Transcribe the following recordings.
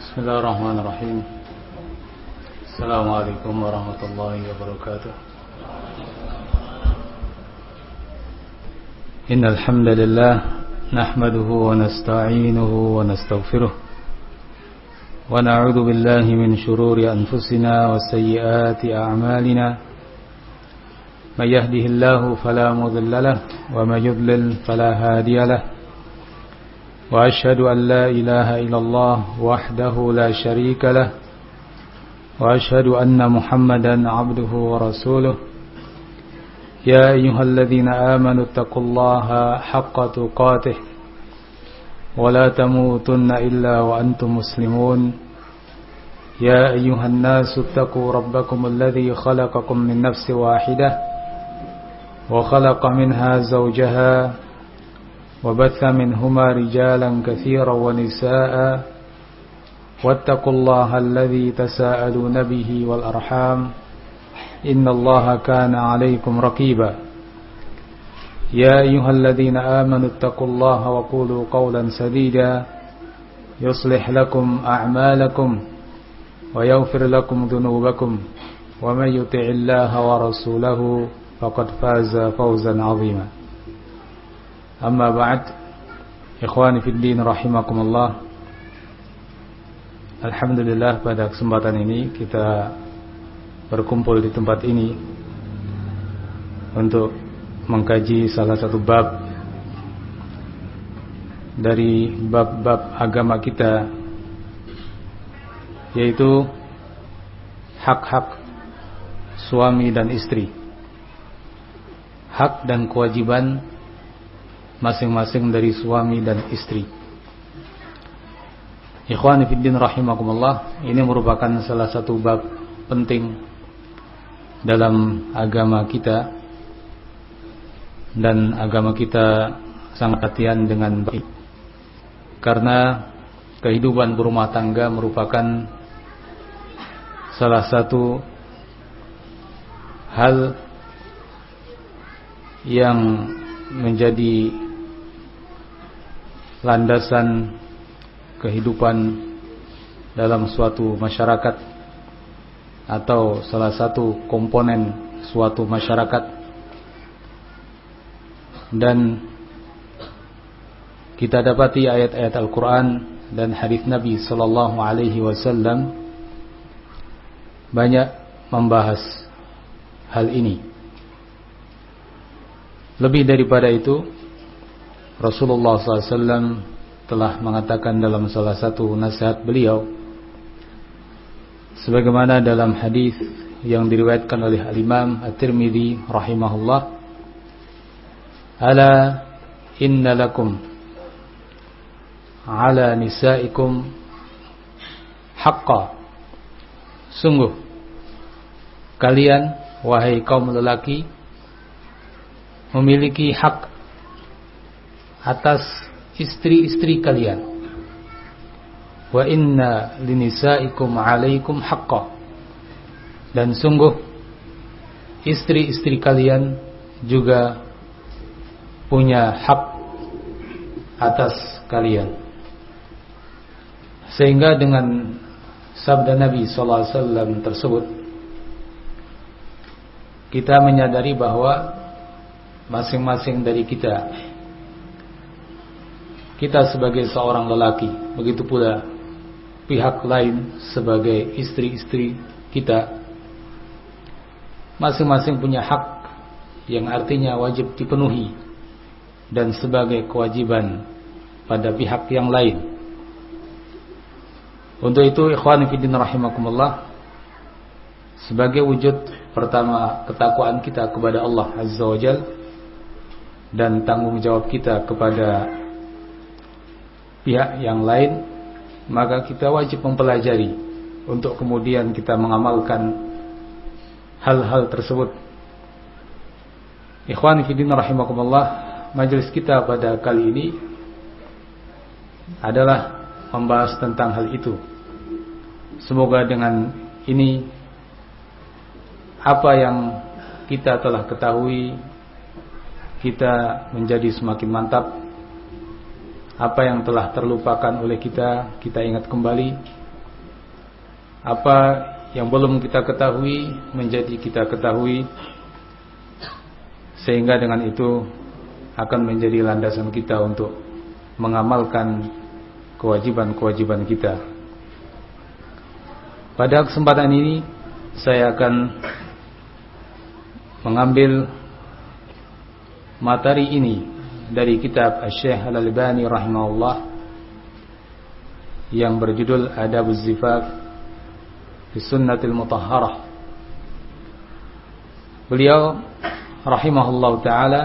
Bismillahirrahmanirrahim. Assalamualaikum warahmatullahi wabarakatuh. Innal hamdalillah nahmaduhu wa nasta'inuhu wa nastaghfiruh wa na'udzu billahi min shururi anfusina wa sayyiati a'malina. May yahdihillahu fala mudilla lahu wa may yudlil fala hadiya lahu. وأشهد أن لا إله إلا الله وحده لا شريك له وأشهد أن محمدا عبده ورسوله يا أيها الذين آمنوا اتقوا الله حق تقاته ولا تموتن إلا وأنتم مسلمون يا أيها الناس اتقوا ربكم الذي خلقكم من نفس واحدة وخلق منها زوجها وبث منهما رجالا كثيرا ونساء واتقوا الله الذي تساءلون به والأرحام إن الله كان عليكم رقيبا يا أيها الذين آمنوا اتقوا الله وقولوا قولا سديدا يصلح لكم أعمالكم ويغفر لكم ذنوبكم ومن يطع الله ورسوله فقد فاز فوزا عظيما. Amma ba'd, ikhwani fid din rahimakumullah. Alhamdulillah, pada kesempatan ini kita berkumpul di tempat ini untuk mengkaji salah satu bab dari bab-bab agama kita, yaitu hak-hak suami dan istri, hak dan kewajiban masing-masing dari suami dan istri. Ikhwani fiddin rahimakumullah, ini merupakan salah satu bab penting dalam agama kita, dan agama kita sangat perhatian dengan baik, karena kehidupan berumah tangga merupakan salah satu hal yang menjadi landasan kehidupan dalam suatu masyarakat, atau salah satu komponen suatu masyarakat. Dan kita dapati ayat-ayat Al-Quran dan hadis Nabi Sallallahu Alaihi Wasallam banyak membahas hal ini. Lebih daripada itu, Rasulullah SAW telah mengatakan dalam salah satu nasihat beliau, sebagaimana dalam hadis yang diriwayatkan oleh Al-Imam At-Tirmidzi rahimahullah, ala inna lakum ala nisaikum haqqa, sungguh kalian wahai kaum lelaki memiliki hak atas istri-istri kalian. Wa inna linisaikum alaikum haqqa, dan sungguh istri-istri kalian juga punya hak atas kalian. Sehingga dengan sabda Nabi sallallahu alaihi wasallam tersebut, kita menyadari bahwa masing-masing dari kita sebagai seorang lelaki, begitu pula pihak lain sebagai istri-istri kita, masing-masing punya hak yang artinya wajib dipenuhi dan sebagai kewajiban pada pihak yang lain. Untuk itu, ikhwani fiddin rahimakumullah, sebagai wujud pertama ketakwaan kita kepada Allah Azza wa Jalla dan tanggung jawab kita kepada pihak yang lain, maka kita wajib mempelajari untuk kemudian kita mengamalkan hal-hal tersebut. Ikhwani fiddin rahimakumullah, majelis kita pada kali ini adalah membahas tentang hal itu. Semoga dengan ini apa yang kita telah ketahui kita menjadi semakin mantap. Apa yang telah terlupakan oleh kita ingat kembali. apa yang belum kita ketahui menjadi kita ketahui, sehingga dengan itu akan menjadi landasan kita untuk mengamalkan kewajiban-kewajiban kita. Pada kesempatan ini saya akan mengambil materi ini dari kitab Asy-Syaikh Al-Albani rahimahullah yang berjudul Adabuz Zifaf fi Sunnatil Mutahharah. Beliau rahimahullah ta'ala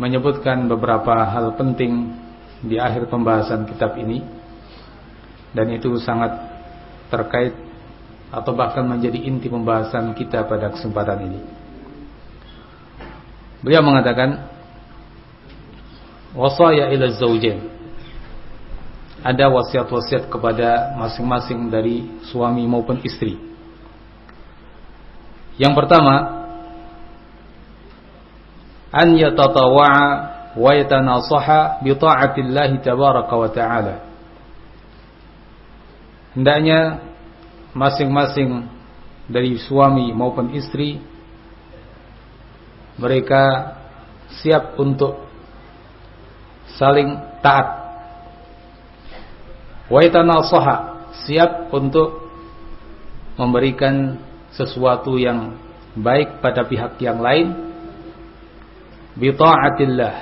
menyebutkan beberapa hal penting di akhir pembahasan kitab ini, dan itu sangat terkait atau bahkan menjadi inti pembahasan kita pada kesempatan ini. Beliau mengatakan wasaya ila zaujain, ada wasiat-wasiat kepada masing-masing dari suami maupun istri. Yang pertama, an yatatawa'a wa yatanasaha bi ta'atillahi tabaraka wa ta'ala. Hendaknya masing-masing dari suami maupun istri mereka siap untuk saling taat, wa yatanasaha, siap untuk memberikan sesuatu yang baik pada pihak yang lain, bi ta'atillah,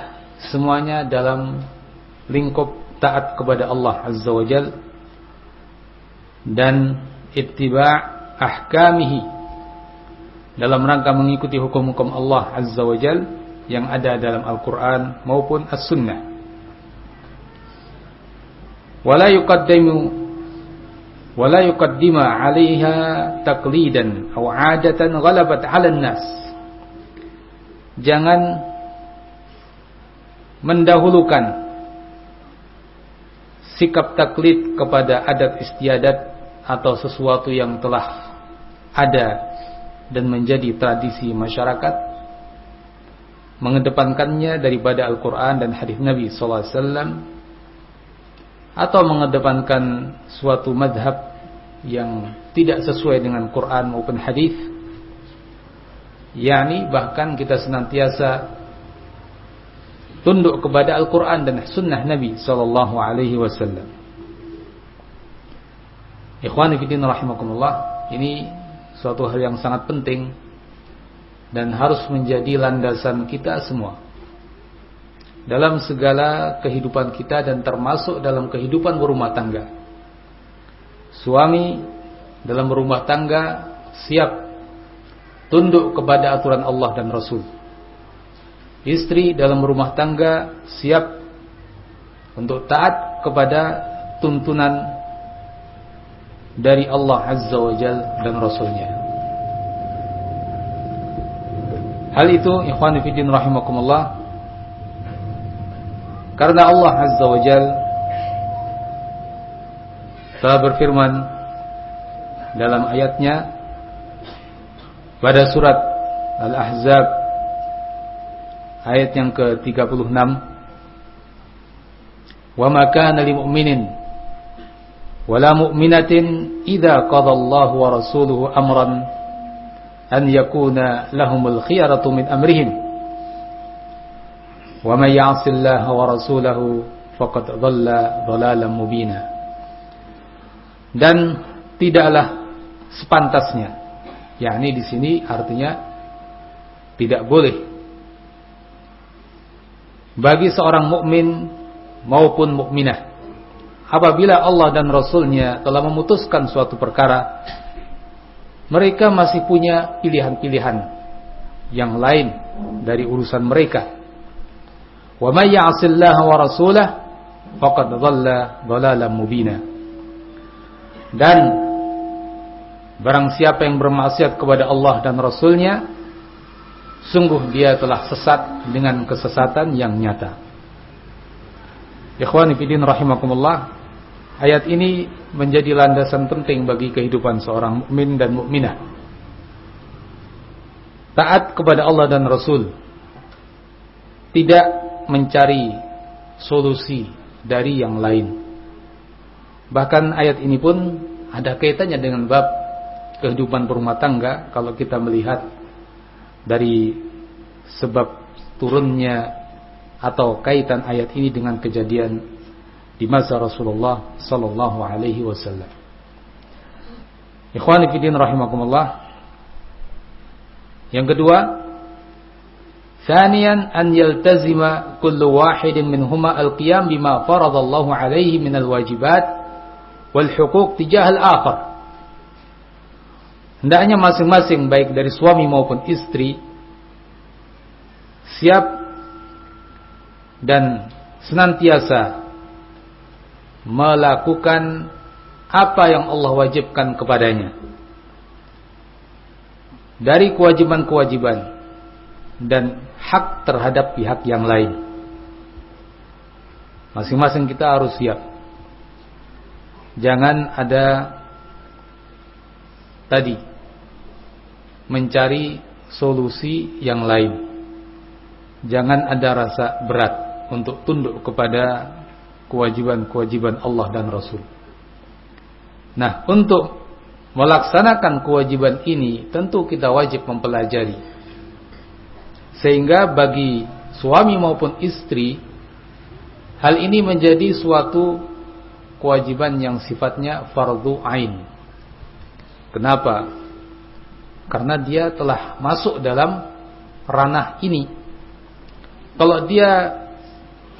semuanya dalam lingkup taat kepada Allah Azza wa Jalla, dan ittiba' ahkamihi, dalam rangka mengikuti hukum-hukum Allah Azza wa Jalla yang ada dalam Al-Quran maupun As-Sunnah. Wala yuqaddima 'alaiha taqlidan aw 'adatan ghalabat 'alan nas. Jangan mendahulukan sikap taklid kepada adat istiadat atau sesuatu yang telah ada dan menjadi tradisi masyarakat, mengedepankannya daripada Al-Quran dan hadis Nabi sallallahu alaihi wasallam, atau mengedepankan suatu madhab yang tidak sesuai dengan Quran maupun hadis, yakni bahkan kita senantiasa tunduk kepada Al-Quran dan sunnah Nabi sallallahu alaihi wasallam. Ikhwani fillah rahimakumullah, ini suatu hal yang sangat penting dan harus menjadi landasan kita semua dalam segala kehidupan kita, dan termasuk dalam kehidupan berumah tangga. Suami dalam berumah tangga siap tunduk kepada aturan Allah dan Rasul. Istri dalam rumah tangga siap untuk taat kepada tuntunan dari Allah Azza wa Jalla dan Rasulnya. Hal itu ikhwani fiddin rahimakumullah, karena Allah Azza wa Jalla telah berfirman dalam ayatnya pada surat Al-Ahzab ayat yang ke-36, wa ma kana lil mu'minin wala mu'minatin idza qadallahu wa rasuluhu amran an yakuna lahumul khiyaratu min amrihim wa may ya'sillaha wa rasulahu faqad dhalla dhalalan mubina. Dan tidaklah sepantasnya, yakni di sini artinya tidak boleh bagi seorang mukmin maupun mukminah apabila Allah dan Rasulnya telah memutuskan suatu perkara, mereka masih punya pilihan-pilihan yang lain dari urusan mereka. Wa may ya'sillaha wa rasulahu faqad dhalla dhalalan mubina. Dan barang siapa yang bermaksiat kepada Allah dan Rasulnya, sungguh dia telah sesat dengan kesesatan yang nyata. Ikhwani fillah rahimakumullah, ayat ini menjadi landasan penting bagi kehidupan seorang mukmin dan mukminah. Taat kepada Allah dan Rasul, tidak mencari solusi dari yang lain. Bahkan ayat ini pun ada kaitannya dengan bab kehidupan berumah tangga kalau kita melihat dari sebab turunnya atau kaitan ayat ini dengan kejadian di masa Rasulullah sallallahu alaihi wasallam. Ikhwani fillah rahimakumullah. Yang kedua, thaniyan an yaltazima kullu wahidin minhuma al-qiyam bima faradallahu alaihi min al-wajibat wal huquq tijah al-akhar. Hendaknya masing-masing baik dari suami maupun istri siap dan senantiasa melakukan apa yang Allah wajibkan kepadanya dari kewajiban-kewajiban dan hak terhadap pihak yang lain. Masing-masing kita harus siap. Jangan ada tadi mencari solusi yang lain. Jangan ada rasa berat untuk tunduk kepada kewajiban-kewajiban Allah dan Rasul. Nah, untuk melaksanakan kewajiban ini tentu kita wajib mempelajari. Sehingga bagi suami maupun istri hal ini menjadi suatu kewajiban yang sifatnya fardhu ain. Kenapa? Karena dia telah masuk dalam ranah ini. Kalau dia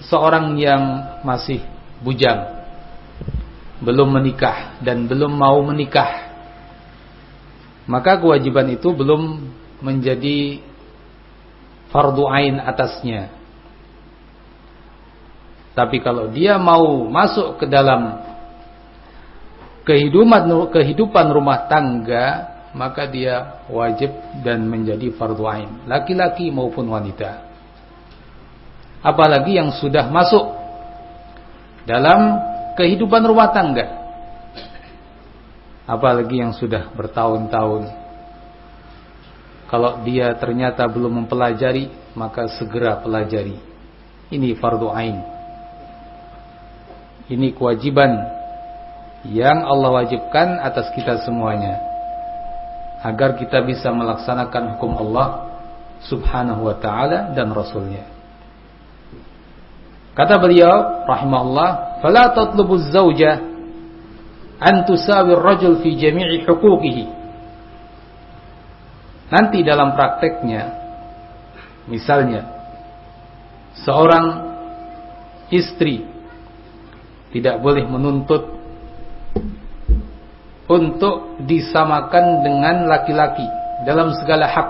seorang yang masih bujang, belum menikah dan belum mau menikah, maka kewajiban itu belum menjadi fardu ain atasnya. Tapi kalau dia mau masuk ke dalam kehidupan rumah tangga, maka dia wajib dan menjadi fardu ain, laki-laki maupun wanita. Apalagi yang sudah masuk dalam kehidupan rumah tangga, apalagi yang sudah bertahun-tahun. Kalau dia ternyata belum mempelajari, maka segera pelajari. Ini fardu ain. Ini kewajiban yang Allah wajibkan atas kita semuanya, agar kita bisa melaksanakan hukum Allah subhanahu wa ta'ala dan Rasulnya. Kata beliau rahimahullah, fala tatlubu az-zawja an tusawi ar-rajul fi jami'i huquqihi. Nanti dalam prakteknya, misalnya seorang istri tidak boleh menuntut untuk disamakan dengan laki-laki dalam segala hak.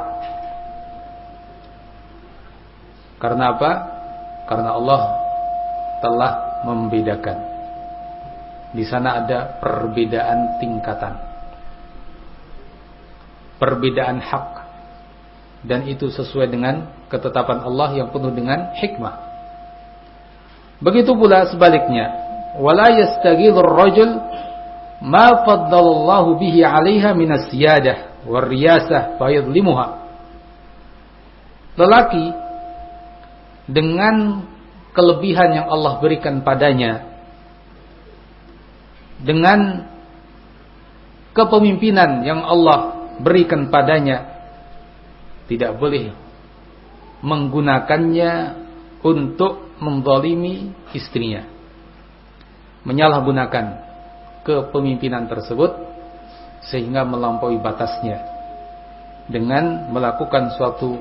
Karena apa? Karena Allah telah membedakan. Di sana ada perbedaan tingkatan, perbedaan hak, dan itu sesuai dengan ketetapan Allah yang penuh dengan hikmah. Begitu pula sebaliknya, wala yastaghilur rajul ma faddalallahu bihi 'alaiha minas siyadah war riyasah fa yadhlimuha. Lelaki dengan kelebihan yang Allah berikan padanya, dengan kepemimpinan yang Allah berikan padanya, tidak boleh menggunakannya untuk menzalimi istrinya, menyalahgunakan kepemimpinan tersebut sehingga melampaui batasnya dengan melakukan suatu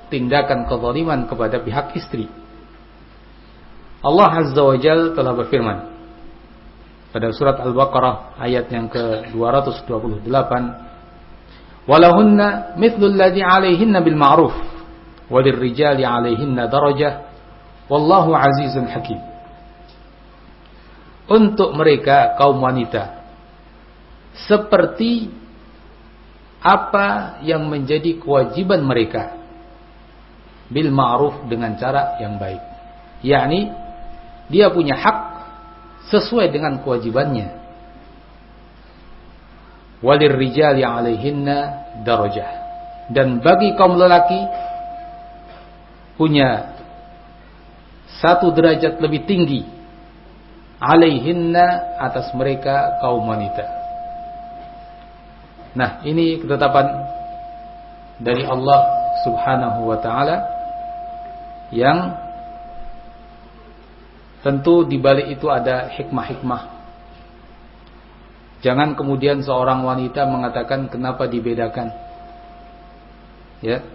tindakan kezaliman kepada pihak istri. Allah Azza wa Jalla telah berfirman pada surat Al-Baqarah ayat yang ke-228, walahunna mithlu alladhi 'alaihinna bil ma'ruf walirrijali 'alaihinna darajah wallahu 'azizun hakim. Untuk mereka kaum wanita seperti apa yang menjadi kewajiban mereka, bil ma'ruf, dengan cara yang baik, yakni dia punya hak sesuai dengan kewajibannya. Walirrijali 'alaihinna darajah, dan bagi kaum lelaki punya satu derajat lebih tinggi, 'alaihinna, atas mereka kaum wanita. Nah, ini ketetapan dari Allah Subhanahu wa taala yang tentu di balik itu ada hikmah-hikmah. Jangan kemudian seorang wanita mengatakan kenapa dibedakan, ya,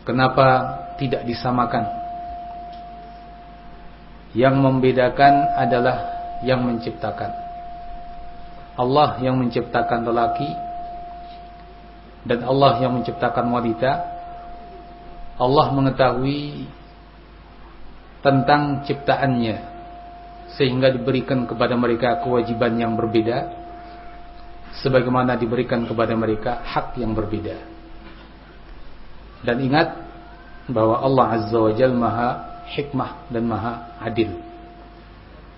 kenapa tidak disamakan. Yang membedakan adalah yang menciptakan. Allah yang menciptakan lelaki dan Allah yang menciptakan wanita. Allah mengetahui tentang ciptaannya sehingga diberikan kepada mereka kewajiban yang berbeda, sebagaimana diberikan kepada mereka hak yang berbeda. Dan ingat bahwa Allah Azza wa Jalla Maha Hikmah dan Maha Adil.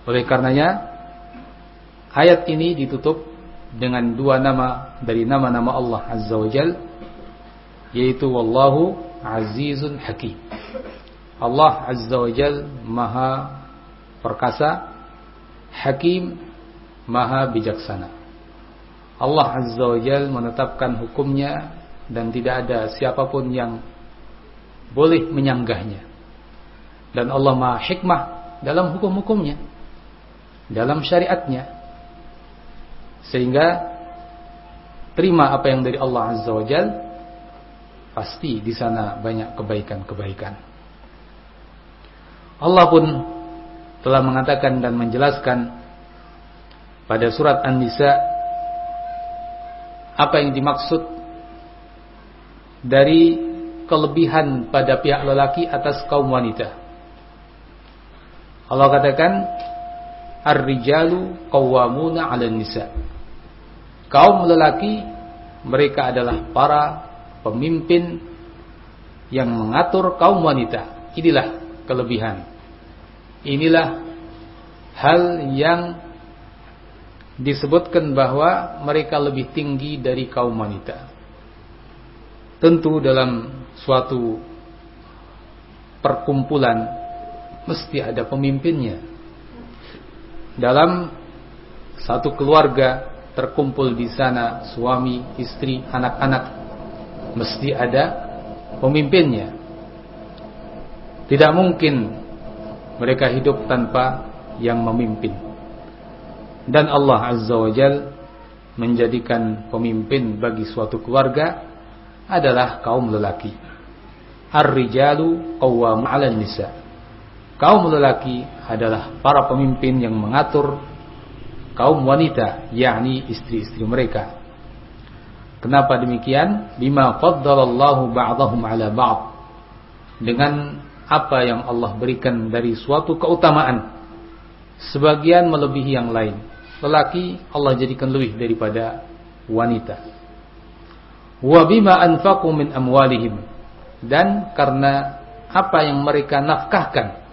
Oleh karenanya ayat ini ditutup dengan dua nama dari nama-nama Allah Azza wa Jalla, yaitu Wallahu Azizun Hakim. Allah Azza wa Jalla Maha Perkasa, Hakim, Maha Bijaksana. Allah Azza wa Jalla menetapkan hukumnya dan tidak ada siapapun yang boleh menyanggahnya. Dan Allah Maha Hikmah dalam hukum-hukumnya, dalam syariatnya. Sehingga terima apa yang dari Allah Azza wa Jalla, pasti di sana banyak kebaikan-kebaikan. Allah pun telah mengatakan dan menjelaskan pada surat An-Nisa apa yang dimaksud dari kelebihan pada pihak lelaki atas kaum wanita. Allah katakan Ar-rijalu qawwamuna 'alan nisa. Kaum lelaki mereka adalah para pemimpin yang mengatur kaum wanita. Inilah kelebihan. Inilah hal yang disebutkan bahwa mereka lebih tinggi dari kaum wanita. Tentu dalam suatu perkumpulan mesti ada pemimpinnya. Dalam satu keluarga terkumpul di sana suami, istri, anak-anak, mesti ada pemimpinnya. Tidak mungkin mereka hidup tanpa yang memimpin. Dan Allah Azza wa Jalla menjadikan pemimpin bagi suatu keluarga adalah kaum lelaki. Ar-rijalu qawwamun 'alan nisa. Kaum lelaki adalah para pemimpin yang mengatur kaum wanita, yakni istri-istri mereka. Kenapa demikian? Bima faddalallahu ba'dahum 'ala ba'd. Dengan apa yang Allah berikan dari suatu keutamaan, sebagian melebihi yang lain. Lelaki Allah jadikan lebih daripada wanita. Wa bima anfaqu min amwalihim, dan karena apa yang mereka nafkahkan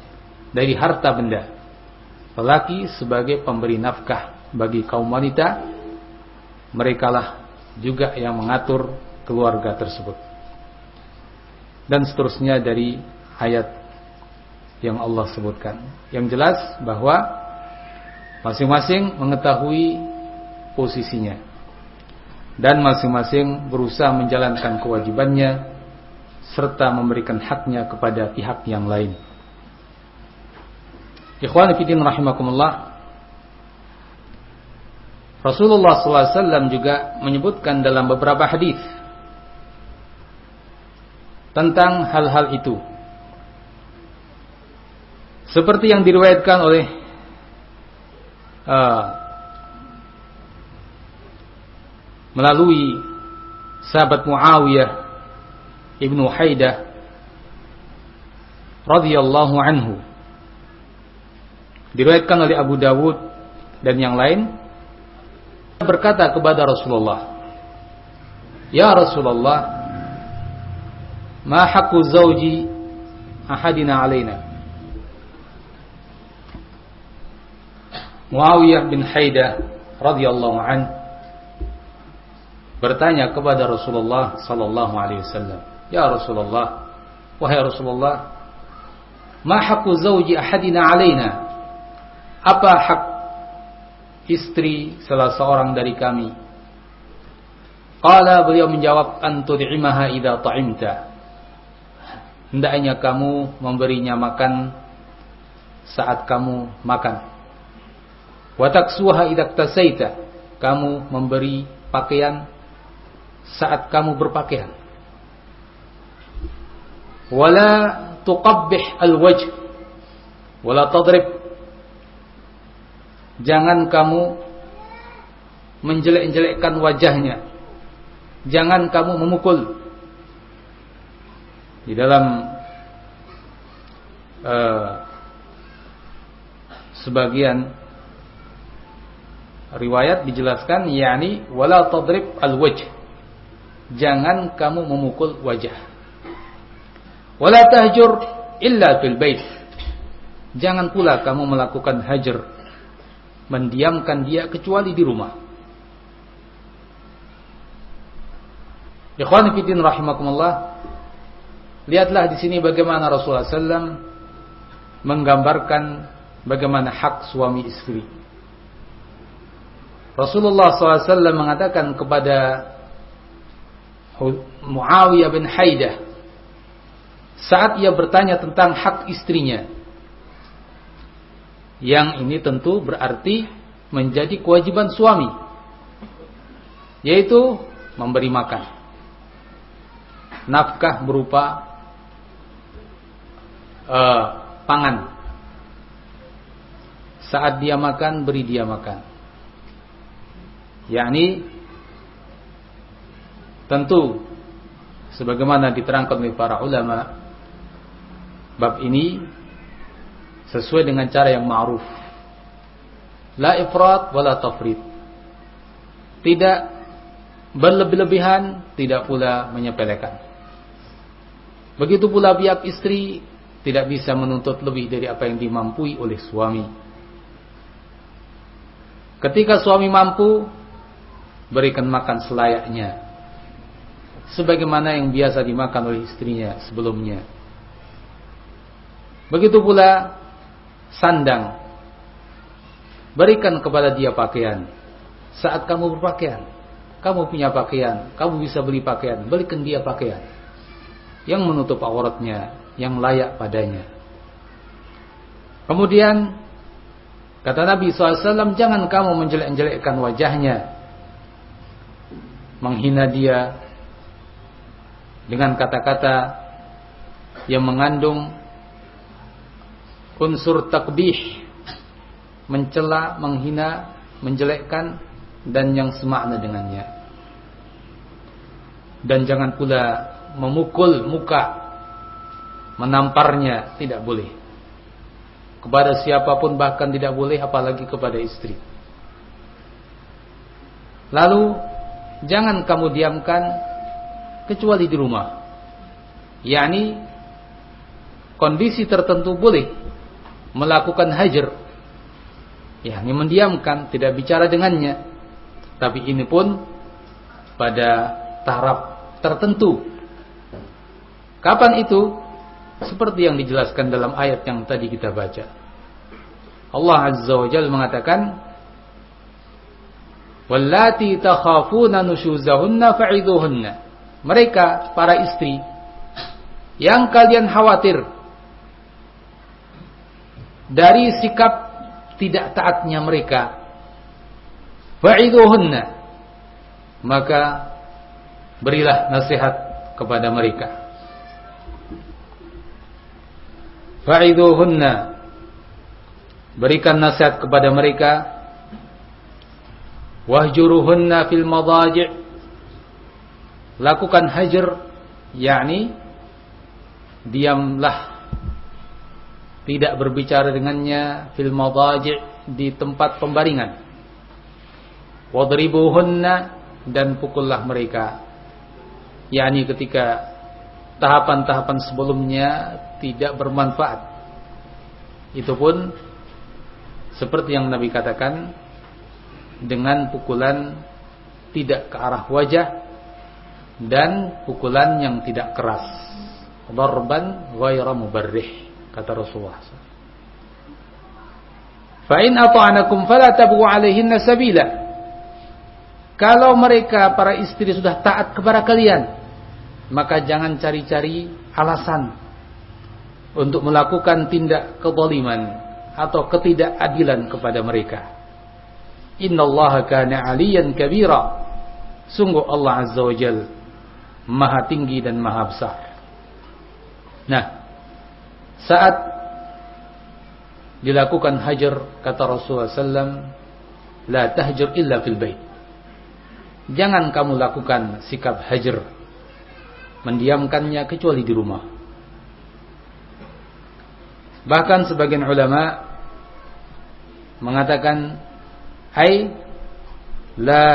dari harta benda. Lelaki sebagai pemberi nafkah bagi kaum wanita, merekalah juga yang mengatur keluarga tersebut. Dan seterusnya dari ayat yang Allah sebutkan. Yang jelas bahwa masing-masing mengetahui posisinya dan masing-masing berusaha menjalankan kewajibannya serta memberikan haknya kepada pihak yang lain. Ikhwani fillah rahimakumullah, Rasulullah SAW juga menyebutkan dalam beberapa hadis tentang hal-hal itu, seperti yang diriwayatkan oleh melalui sahabat Muawiyah ibnu Haidah radhiyallahu anhu, diriwayatkan oleh Abu Dawud dan yang lain, berkata kepada Rasulullah, "Ya Rasulullah, ma haqqu zawji ahadina alaina?" Muawiyah bin Haidah radhiyallahu anhu bertanya kepada Rasulullah sallallahu alaihi wasallam, "Ya Rasulullah, wahai Rasulullah, ma haqqu zawji ahadina alaina?" Apa hak istri salah seorang dari kami Qala, beliau menjawab, antud'imaha idza ta'imta. Hendaknya kamu memberinya makan saat kamu makan. Wa taksuha idza iktasaita. Kamu memberi pakaian saat kamu berpakaian. Wala tuqabbih al-wajh wala tadrib. Jangan kamu menjelek-jelekkan wajahnya. Jangan kamu memukul. Di dalam sebagian riwayat dijelaskan, yakni wala tadrib al-wajh. Jangan kamu memukul wajah. Wala tahjur illa fil bait. Jangan pula kamu melakukan hajar, mendiamkan dia kecuali di rumah. Ikhwan fillah rahimakumullah, lihatlah di sini bagaimana Rasulullah SAW menggambarkan bagaimana hak suami istri. Rasulullah SAW mengatakan kepada Muawiyah bin Haidah saat ia bertanya tentang hak istrinya, yang ini tentu berarti menjadi kewajiban suami, yaitu memberi makan, nafkah berupa pangan. Saat dia makan, beri dia makan. Yakni tentu sebagaimana diterangkan oleh para ulama, bab ini sesuai dengan cara yang ma'ruf. La ifrat wala tafrit. Tidak berlebih-lebihan, tidak pula menyepelekan. Begitu pula pihak istri tidak bisa menuntut lebih dari apa yang dimampui oleh suami. Ketika suami mampu, berikan makan selayaknya, sebagaimana yang biasa dimakan oleh istrinya sebelumnya. Begitu pula sandang, berikan kepada dia pakaian. Saat kamu berpakaian, kamu punya pakaian, kamu bisa beli pakaian, berikan dia pakaian yang menutup auratnya, yang layak padanya. Kemudian kata Nabi SAW, jangan kamu menjelek-jelekkan wajahnya, menghina dia dengan kata-kata yang mengandung unsur takbih, mencela, menghina, menjelekkan, dan yang semakna dengannya. Dan jangan pula memukul muka, menamparnya, tidak boleh. Kepada siapapun bahkan tidak boleh, apalagi kepada istri. Lalu jangan kamu diamkan kecuali di rumah. yakni kondisi tertentu boleh melakukan hajar, yakni mendiamkan, tidak bicara dengannya. Tapi ini pun pada taraf tertentu. Kapan itu? Seperti yang dijelaskan dalam ayat yang tadi kita baca. Allah Azza wa Jalla mengatakan, "Wallati takhafuna nushuzahunna fa'idhuhunna." Mereka para istri yang kalian khawatir dari sikap tidak taatnya mereka, fa'idhuhunna, maka berilah nasihat kepada mereka. Fa'idhuhunna, berikan nasihat kepada mereka. Wahjuruhunna fil madaji', lakukan hajar, yakni diamlah, tidak berbicara dengannya, fil madaji', di tempat pembaringan. Wadribuhunna, dan pukullah mereka, yakni ketika tahapan-tahapan sebelumnya tidak bermanfaat. Itu pun seperti yang Nabi katakan, dengan pukulan tidak ke arah wajah dan pukulan yang tidak keras. Darban ghaira mubarrih, kata Rasulullah. Fa in ata'anakum fala tabu 'alaihinna sabila. Kalau mereka para istri sudah taat kepada kalian, maka jangan cari-cari alasan untuk melakukan tindak kezaliman atau ketidakadilan kepada mereka. Innallaha kana 'aliyan kabira. Sungguh Allah Azza wa Jalla Maha tinggi dan maha besar. Nah, saat dilakukan hajar, kata Rasulullah SAW, la tahjur illa fil bait. Jangan kamu lakukan sikap hajar, mendiamkannya kecuali di rumah. Bahkan sebagian ulama mengatakan, ai la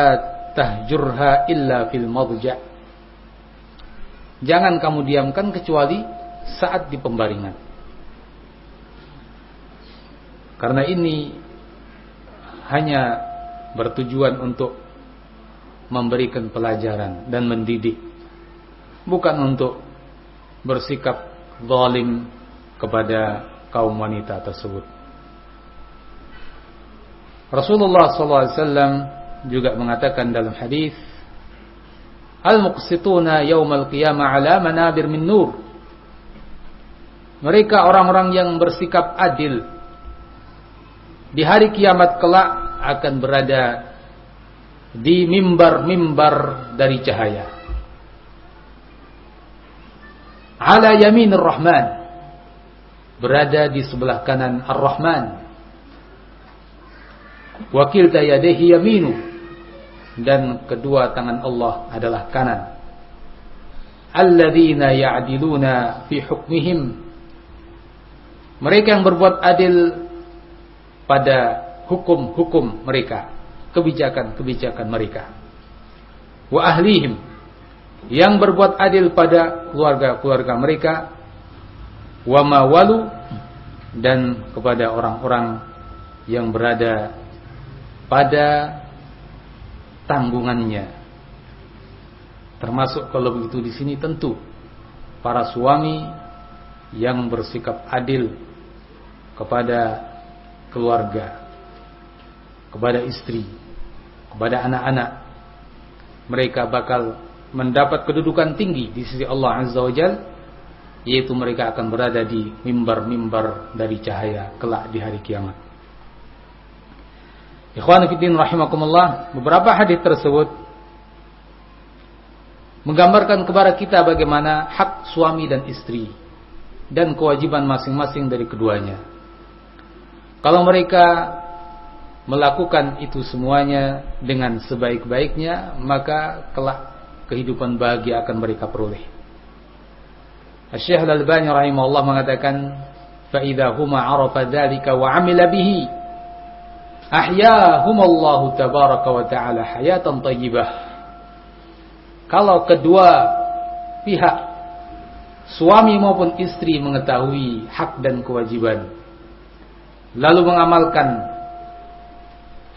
tahjurha illa fil madja'. Jangan kamu diamkan kecuali saat di pembaringan. Karena ini hanya bertujuan untuk memberikan pelajaran dan mendidik, bukan untuk bersikap zalim kepada kaum wanita tersebut. Rasulullah SAW juga mengatakan dalam hadis, al-muqsituna yaumal qiyamah ala manabir min nur. Mereka orang-orang yang bersikap adil di hari kiamat kelak akan berada di mimbar-mimbar dari cahaya. Ala yaminir rahman, berada di sebelah kanan ar-Rahman. Wa kilta yadayhi yaminu, dan kedua tangan Allah adalah kanan. Alladzina ya'diluna fi hukmihim, mereka yang berbuat adil pada hukum-hukum mereka, kebijakan-kebijakan mereka. Wa ahlihim, yang berbuat adil pada keluarga-keluarga mereka. Wa mawalu, dan kepada orang-orang yang berada pada tanggungannya. Termasuk kalau begitu di sini tentu para suami yang bersikap adil kepada keluarga, kepada istri, kepada anak-anak. Mereka bakal mendapat kedudukan tinggi di sisi Allah Azza wa Jalla, yaitu mereka akan berada di mimbar-mimbar dari cahaya kelak di hari kiamat. Ikhwan fillah rahimakumullah, beberapa hadis tersebut menggambarkan kepada kita bagaimana hak suami dan istri dan kewajiban masing-masing dari keduanya. Kalau mereka melakukan itu semuanya dengan sebaik-baiknya, maka kelak kehidupan bahagia akan mereka peroleh. Asy-Syaikh Al-Albani rahimahullah mengatakan, fa idza huma 'arafa dzalika wa 'amila bihi, ahyahumallahu tabaraka wa ta'ala hayatan thayyibah. Kalau kedua pihak, suami maupun istri, mengetahui hak dan kewajiban, lalu mengamalkan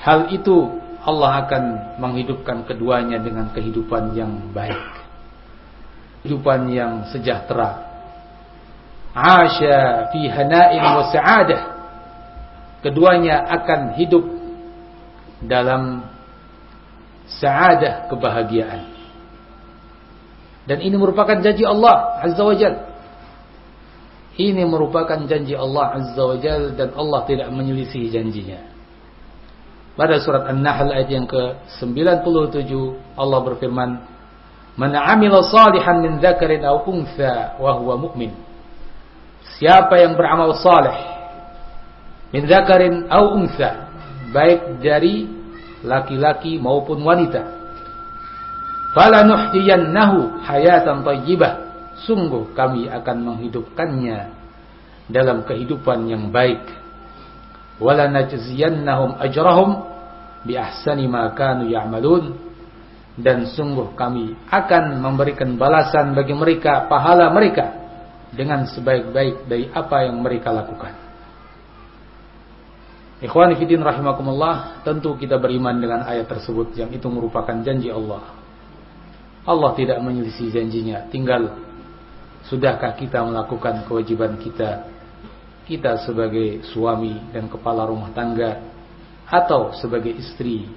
hal itu, Allah akan menghidupkan keduanya dengan kehidupan yang baik, kehidupan yang sejahtera. Asya fi hana'in wa sa'adah, keduanya akan hidup dalam sa'adah, kebahagiaan. Dan ini merupakan janji Allah Azza wa Jalla. Ini merupakan janji Allah Azza wa Jalla, dan Allah tidak menyelisih janjinya. Pada surat An-Nahl ayat yang ke-97 Allah berfirman, "Man 'amila salihan min dzakarin aw untha wa huwa mu'min." Siapa yang beramal saleh min dzakarin aw untha, baik dari laki-laki maupun wanita, falanuhyiyannahu hayatan thayyibah, sungguh kami akan menghidupkannya dalam kehidupan yang baik. Wala najziyannahum ajrahum bi ahsani ma kanu ya'malun, dan sungguh kami akan memberikan balasan bagi mereka, pahala mereka, dengan sebaik-baik dari apa yang mereka lakukan. Ikhwani fillah rahimakumullah, tentu kita beriman dengan ayat tersebut, yang itu merupakan janji Allah. Allah tidak menyelisih janjinya. Tinggal sudahkah kita melakukan kewajiban kita sebagai suami dan kepala rumah tangga, atau sebagai istri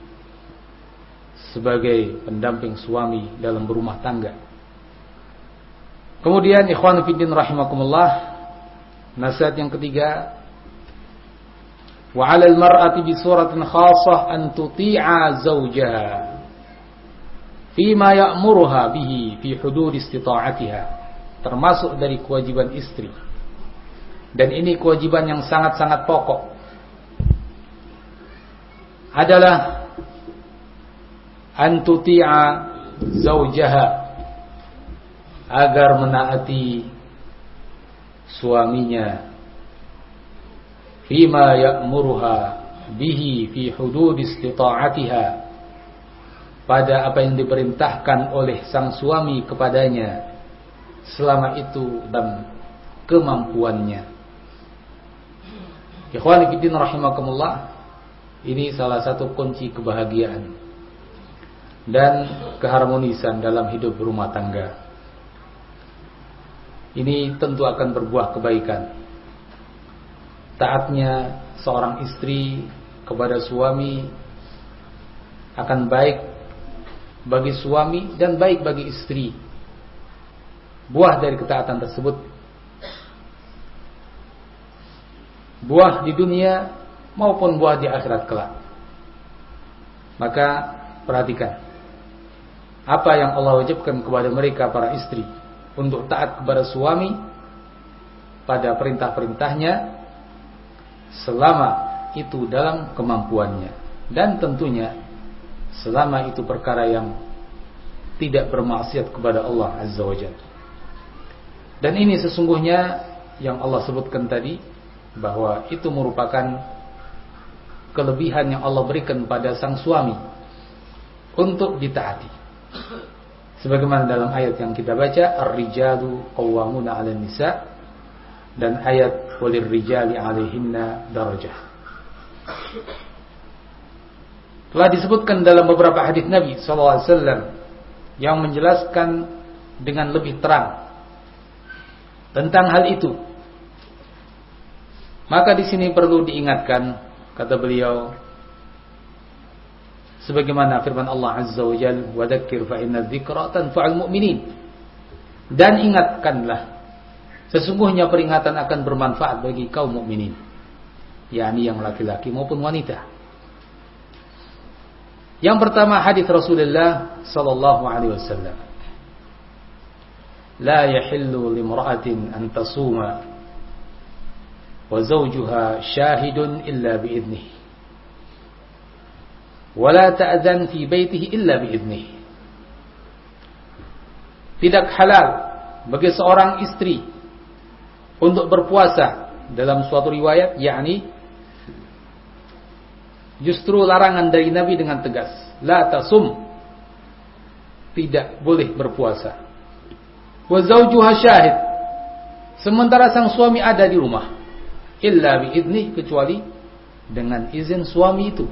sebagai pendamping suami dalam berumah tangga. Kemudian ikhwan fillah rahimakumullah, nasihat yang ketiga, wa 'alal mar'ati bi suratin khassah an tuti'a zawjaha fima ya'muruha bihi fi hudud istita'atiha. Termasuk dari kewajiban istri, dan ini kewajiban yang sangat-sangat pokok, adalah an tuti'a zawjaha, agar menaati suaminya, fima ya'muruha bihi fi hudud istita'atiha, pada apa yang diperintahkan oleh sang suami kepadanya selama itu dalam kemampuannya. Ikhwani fillah rahimakumullah, ini salah satu kunci kebahagiaan dan keharmonisan dalam hidup berumah tangga. Ini tentu akan berbuah kebaikan. Taatnya seorang istri kepada suami akan baik bagi suami dan baik bagi istri. Buah dari ketaatan tersebut, buah di dunia maupun buah di akhirat kelak. Maka perhatikan apa yang Allah wajibkan kepada mereka para istri untuk taat kepada suami pada perintah-perintahnya selama itu dalam kemampuannya, dan tentunya selama itu perkara yang tidak bermaksiat kepada Allah Azza wa Jalla. Dan ini sesungguhnya yang Allah sebutkan tadi, bahwa itu merupakan kelebihan yang Allah berikan pada sang suami untuk ditaati. Sebagaimana dalam ayat yang kita baca, ar-rijalu qawwamuna 'alan nisa, dan ayat walir rijali 'alaihinna darajah. Telah disebutkan dalam beberapa hadis Nabi sallallahu alaihi wasallam yang menjelaskan dengan lebih terang tentang hal itu. Maka di sini perlu diingatkan, kata beliau, sebagaimana firman Allah Azza wa Jalla, wa dzakir fa inna dzikra tanfa'ul mu'minin. Dan ingatkanlah, sesungguhnya peringatan akan bermanfaat bagi kaum mukminin, yakni yang laki-laki maupun wanita. Yang pertama, hadis Rasulullah sallallahu alaihi wasallam, la yahillu limra'atin an tasuma wa zawjuha syahidun illa bi'idnihi wa la ta'zan fi baitihi illa bi'idnihi. Tidak halal bagi seorang istri untuk berpuasa, dalam suatu riwayat yakni justru larangan dari Nabi dengan tegas, la tasum, tidak boleh berpuasa, wa zawjuha syahid, sementara sang suami ada di rumah, illa bi'idnih, kecuali dengan izin suami itu.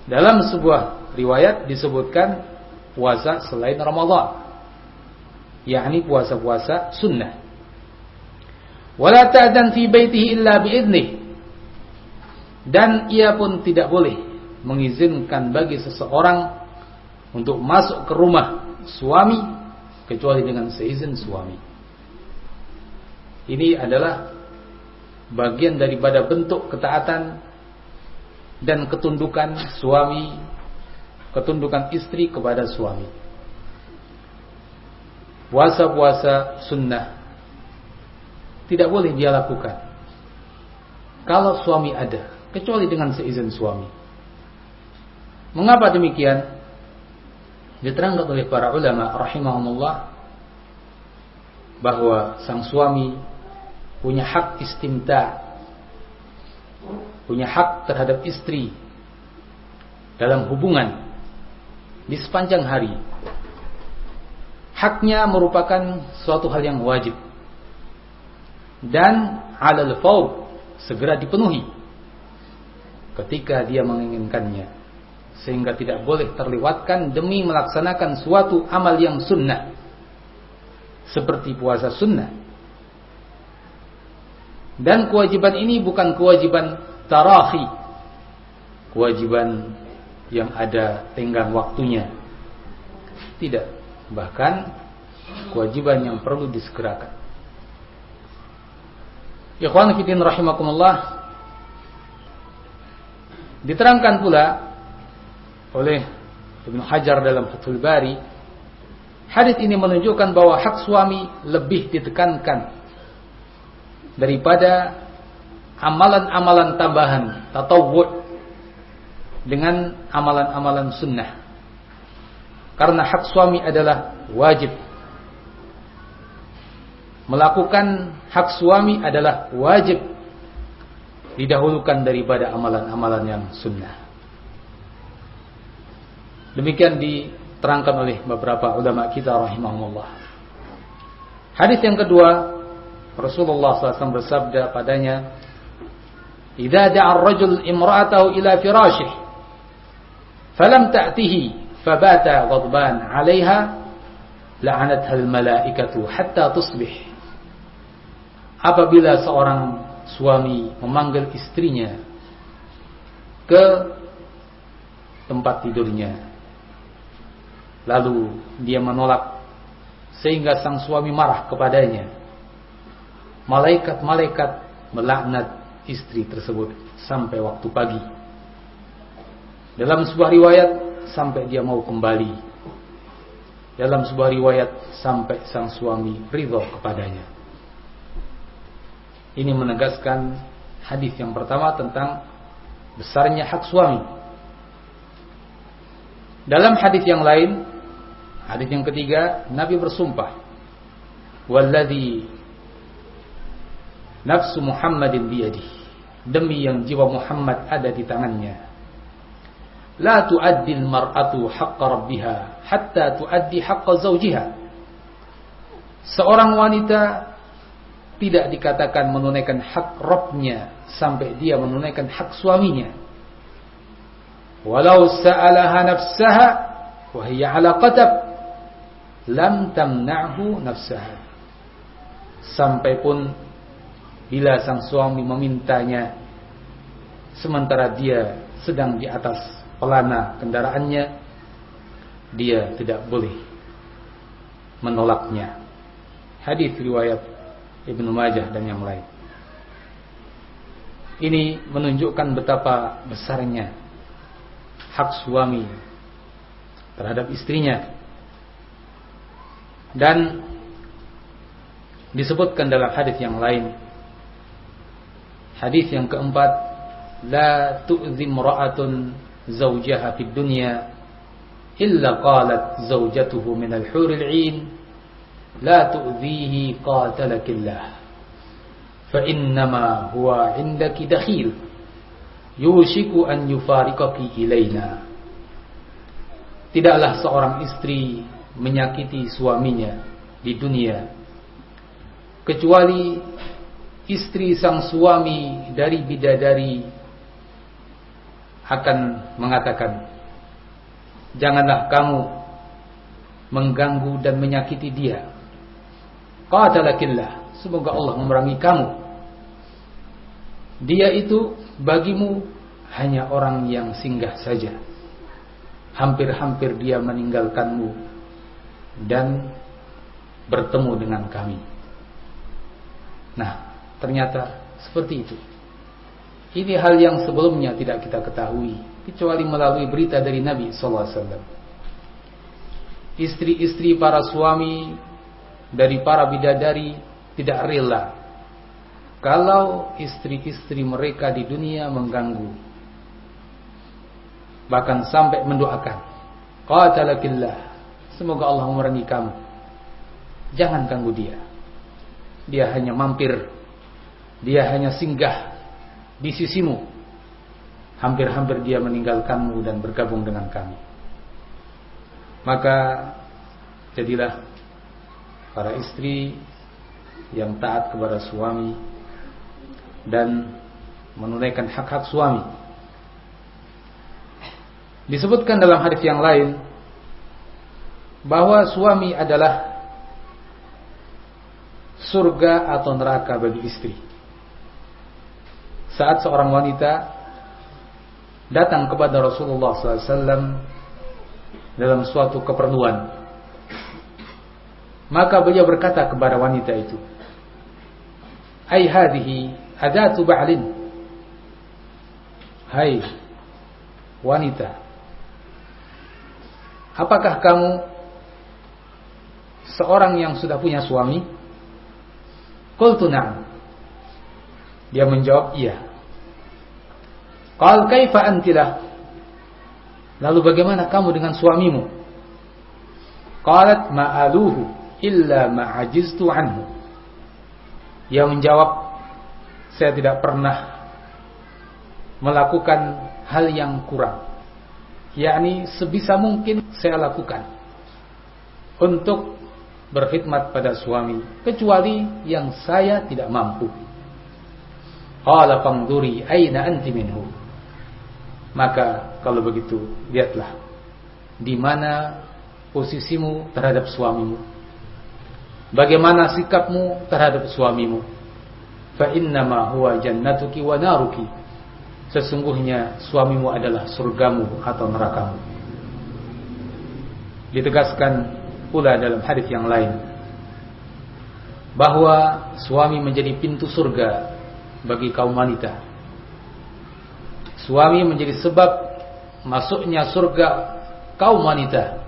Dalam sebuah riwayat disebutkan puasa selain Ramadan, yakni puasa-puasa sunnah. Wala ta'dan fi baitihi illa bi'idnih, dan ia pun tidak boleh mengizinkan bagi seseorang untuk masuk ke rumah suami kecuali dengan seizin suami. Ini adalah bagian daripada bentuk ketaatan dan ketundukan suami, ketundukan istri kepada suami. Puasa-puasa sunnah tidak boleh dia lakukan kalau suami ada, kecuali dengan seizin suami. Mengapa demikian? Diterangkan oleh para ulama rahimahumullah bahwa sang suami punya hak istimta', punya hak terhadap istri dalam hubungan di sepanjang hari. Haknya merupakan suatu hal yang wajib dan 'alal fawr, segera dipenuhi ketika dia menginginkannya, sehingga tidak boleh terlewatkan demi melaksanakan suatu amal yang sunnah seperti puasa sunnah. Dan kewajiban ini bukan kewajiban tarahi, kewajiban yang ada tenggang waktunya. Tidak, bahkan kewajiban yang perlu disegerakan. Ikhwan fillah rahimakumullah, diterangkan pula oleh Ibnu Hajar dalam Fathul Bari, hadis ini menunjukkan bahwa hak suami lebih ditekankan daripada amalan-amalan tambahan tatawwu' dengan amalan-amalan sunnah. Karena hak suami adalah wajib. Melakukan hak suami adalah wajib, didahulukan daripada amalan-amalan yang sunnah. Demikian diterangkan oleh beberapa ulama kita rahimahumullah. Hadis yang kedua, Rasulullah SAW bersabda padanya, "Idza da'a ar-rajul imra'atahu ila firashih, falam ta'tihi, fabata ghadban 'alayha, la'anatha al-malaikatu hatta tusbih." Apabila seorang suami memanggil istrinya ke tempat tidurnya, lalu dia menolak sehingga sang suami marah kepadanya, malaikat-malaikat melaknat istri tersebut sampai waktu pagi. Dalam sebuah riwayat sampai dia mau kembali. Dalam sebuah riwayat sampai sang suami ridha kepadanya. Ini menegaskan hadis yang pertama tentang besarnya hak suami. Dalam hadis yang lain, hadis yang ketiga, Nabi bersumpah, "Walladzi nafsu Muhammadin biyadihi," demi yang jiwa Muhammad ada di tangannya, "La tu'addil mar'atu haqqa rabbiha hatta tu'addi haqqa zawjiha." Seorang wanita tidak dikatakan menunaikan hak Rabbnya sampai dia menunaikan hak suaminya. Walau sa'alaha nafsaha wa hiya 'ala qatab lam tamna'hu nafsaha. Sampai pun bila sang suami memintanya sementara dia sedang di atas pelana kendaraannya, dia tidak boleh menolaknya. Hadis riwayat Ibnu Majah dan yang lain. Ini menunjukkan betapa besarnya hak suami terhadap istrinya. Dan disebutkan dalam hadis yang lain, hadis yang keempat, "La tu'zi imra'atun zawjaha fid dunya illa qalat zawjatuhu min al-huril 'ain la tu'zihi qatalakillah fa innama huwa 'indaki dakhil yushiku an yufariqaki ilaina." Tidaklah seorang istri menyakiti suaminya di dunia kecuali istri sang suami dari bidadari akan mengatakan, "Janganlah kamu mengganggu dan menyakiti dia. Qatalakillah, semoga Allah memerangi kamu. Dia itu bagimu hanya orang yang singgah saja. Hampir-hampir dia meninggalkanmu dan bertemu dengan kami." Nah, ternyata seperti itu. Ini hal yang sebelumnya tidak kita ketahui kecuali melalui berita dari Nabi SAW. Istri-istri para suami dari para bidadari tidak rela kalau istri-istri mereka di dunia mengganggu, bahkan sampai mendoakan, "Qatalakillah, semoga Allah memerangi kamu. Jangan ganggu dia. Dia hanya mampir, dia hanya singgah di sisimu. Hampir-hampir dia meninggalkanmu dan bergabung dengan kami." Maka jadilah para istri yang taat kepada suami dan menunaikan hak-hak suami. Disebutkan dalam hadis yang lain bahwa suami adalah surga atau neraka bagi istri. Saat seorang wanita datang kepada Rasulullah SAW dalam suatu keperluan. Maka beliau berkata kepada wanita itu, "Ai hadhihi adatu ba'lin." Hai wanita, apakah kamu seorang yang sudah punya suami? Qultu na'am. Dia menjawab, iya. Qal kaifa antilah? Lalu bagaimana kamu dengan suamimu? Qalat ma'aluhu illa ma'ajiztu anhu. Dia menjawab, saya tidak pernah melakukan hal yang kurang, yakni sebisa mungkin saya lakukan untuk berkhidmat pada suami, kecuali yang saya tidak mampu. Qala fangduri aina anti minhu. Maka kalau begitu, lihatlah di mana posisimu terhadap suamimu, bagaimana sikapmu terhadap suamimu. Fa innama huwa jannatuki wa naruki. Sesungguhnya suamimu adalah surgamu atau nerakamu. Ditegaskan pula dalam hadis yang lain bahwa suami menjadi pintu surga bagi kaum wanita. Suami menjadi sebab masuknya surga kaum wanita.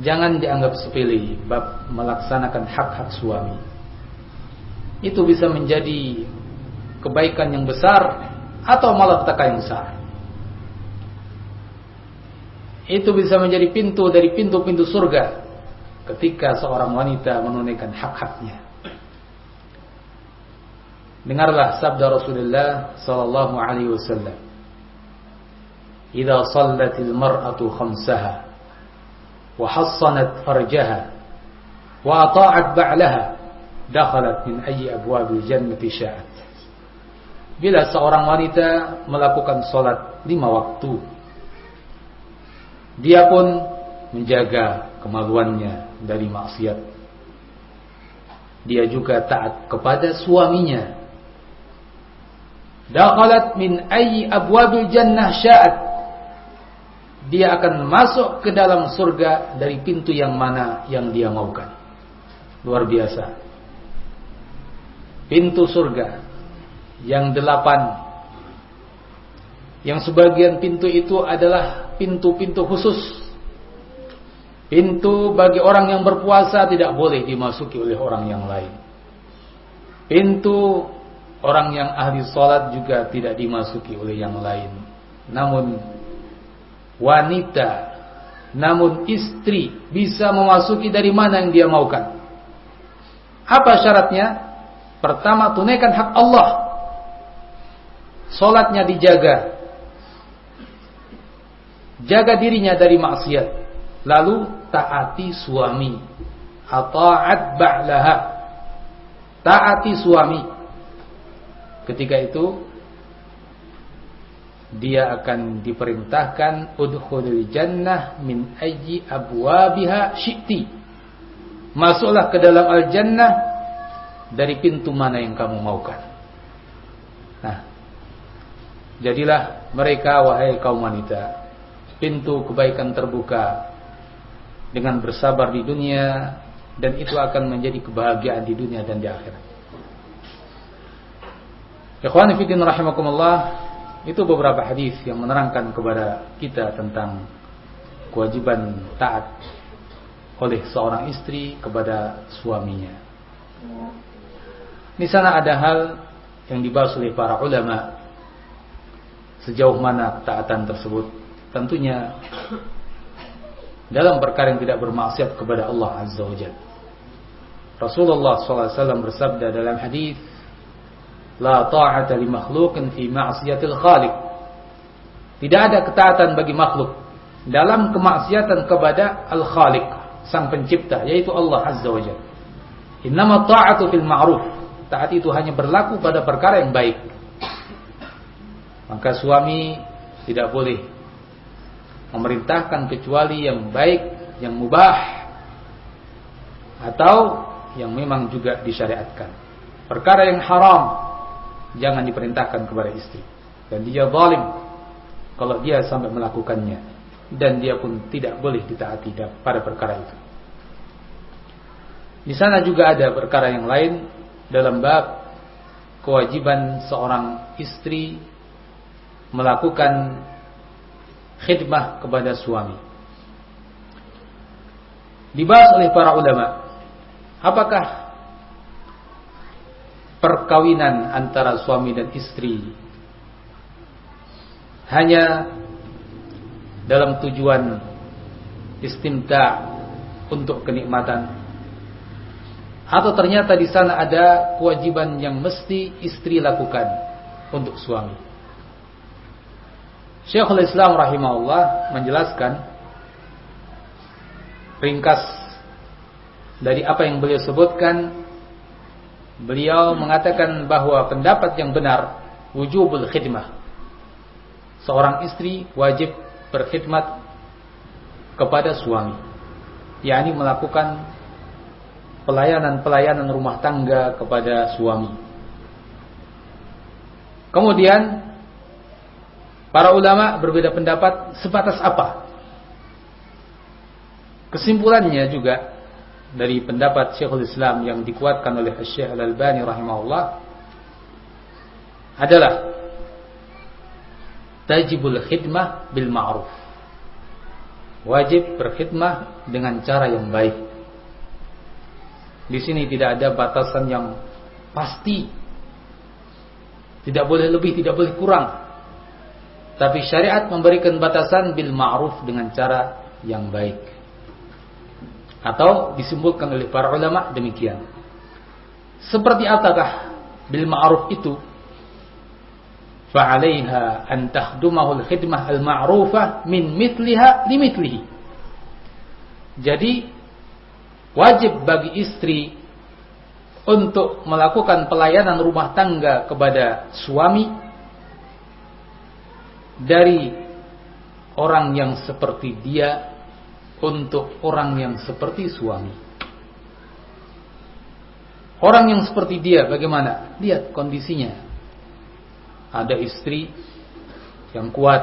Jangan dianggap sepele bab melaksanakan hak-hak suami. Itu bisa menjadi kebaikan yang besar atau malapetaka yang besar. Itu bisa menjadi pintu dari pintu-pintu surga ketika seorang wanita menunaikan hak-haknya. Dengarlah sabda Rasulullah sallallahu alaihi wasallam, "Idza shallatil mar'atu khamsaha wa hassanat farjaha wa ata'at ba'laha dakhalat min ayyi abwabil jannati sya'at." Bila seorang wanita melakukan sholat 5 waktu, dia pun menjaga kemaluannya dari maksiat, dia juga taat kepada suaminya, dakhalat min ayyi abwabil jannah sya'at, dia akan masuk ke dalam surga dari pintu yang mana yang dia maukan. Luar biasa. Pintu surga yang 8, yang sebagian pintu itu adalah pintu-pintu khusus. Pintu bagi orang yang berpuasa tidak boleh dimasuki oleh orang yang lain. Pintu orang yang ahli sholat juga tidak dimasuki oleh yang lain. Namun wanita, namun istri bisa memasuki dari mana yang dia maukan. Apa syaratnya? Pertama, tunaikan hak Allah. Sholatnya dijaga, jaga dirinya dari maksiat, lalu taati suami, ata'at ba'laha, taati suami. Ketika itu dia akan diperintahkan udkhulul jannah min ayyi abwabiha syi'ti, masuklah ke dalam al-jannah dari pintu mana yang kamu maukan. Nah, jadilah mereka, wahai kaum wanita, pintu kebaikan terbuka dengan bersabar di dunia, dan itu akan menjadi kebahagiaan di dunia dan di akhirat. Ikhwani fillah rahimakumullah, itu beberapa hadis yang menerangkan kepada kita tentang kewajiban taat oleh seorang istri kepada suaminya. Di sana ada hal yang dibahas oleh para ulama. Sejauh mana ketaatan tersebut? Tentunya dalam perkara yang tidak bermaksiat kepada Allah Azza wa Jalla. Rasulullah SAW bersabda dalam hadis, "La ta'ata li makhluqin fi ma'siyatil khaliq." Tidak ada ketaatan bagi makhluk dalam kemaksiatan kepada Al-Khaliq, Sang Pencipta, yaitu Allah Azza wa Jalla. Innama ta'atu fil ma'ruf. Taat itu hanya berlaku pada perkara yang baik. Maka suami tidak boleh memerintahkan kecuali yang baik, yang mubah, atau yang memang juga disyariatkan. Perkara yang haram jangan diperintahkan kepada istri, dan dia zalim kalau dia sampai melakukannya, dan dia pun tidak boleh ditaati pada perkara itu. Di sana juga ada perkara yang lain dalam bab kewajiban seorang istri melakukan khidmah kepada suami. Dibahas oleh para ulama, apakah perkawinan antara suami dan istri hanya dalam tujuan istimta' untuk kenikmatan, atau ternyata di sana ada kewajiban yang mesti istri lakukan untuk suami? Syekhul Islam rahimahullah menjelaskan ringkas dari apa yang beliau sebutkan. Beliau mengatakan bahwa pendapat yang benar, wujubul khidmah, seorang istri wajib berkhidmat kepada suami, yakni melakukan pelayanan rumah tangga kepada suami. Kemudian para ulama berbeda pendapat sebatas apa. Kesimpulannya juga dari pendapat Syekhul Islam yang dikuatkan oleh Syekh Al-Albani rahimahullah adalah tajibul khidmah bil ma'ruf, wajib berkhidmah dengan cara yang baik. Di sini tidak ada batasan yang pasti, tidak boleh lebih, tidak boleh kurang. Tapi syariat memberikan batasan bil ma'ruf, dengan cara yang baik. Atau disimpulkan oleh para ulama demikian. Seperti apakah bil ma'ruf itu? Fa'alaiha an tahdumahul khidmah al-ma'rufah min mithliha li mithlihi. Jadi wajib bagi istri untuk melakukan pelayanan rumah tangga kepada suami dari orang yang seperti dia untuk orang yang seperti suami. Orang yang seperti dia bagaimana? Lihat kondisinya. Ada istri yang kuat,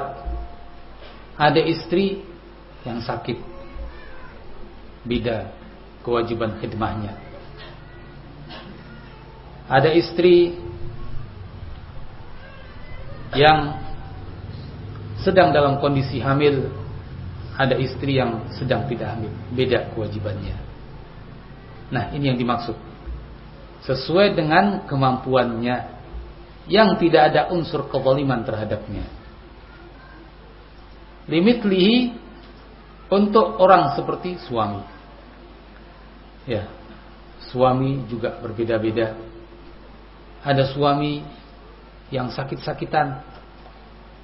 ada istri yang sakit. Beda kewajiban khidmahnya. Ada istri yang sedang dalam kondisi hamil, ada istri yang sedang tidak hamil. Beda kewajibannya. Nah, ini yang dimaksud. Sesuai dengan kemampuannya, yang tidak ada unsur kezaliman terhadapnya. Limitlihi, untuk orang seperti suami. Ya, suami juga berbeda-beda. Ada suami yang sakit-sakitan,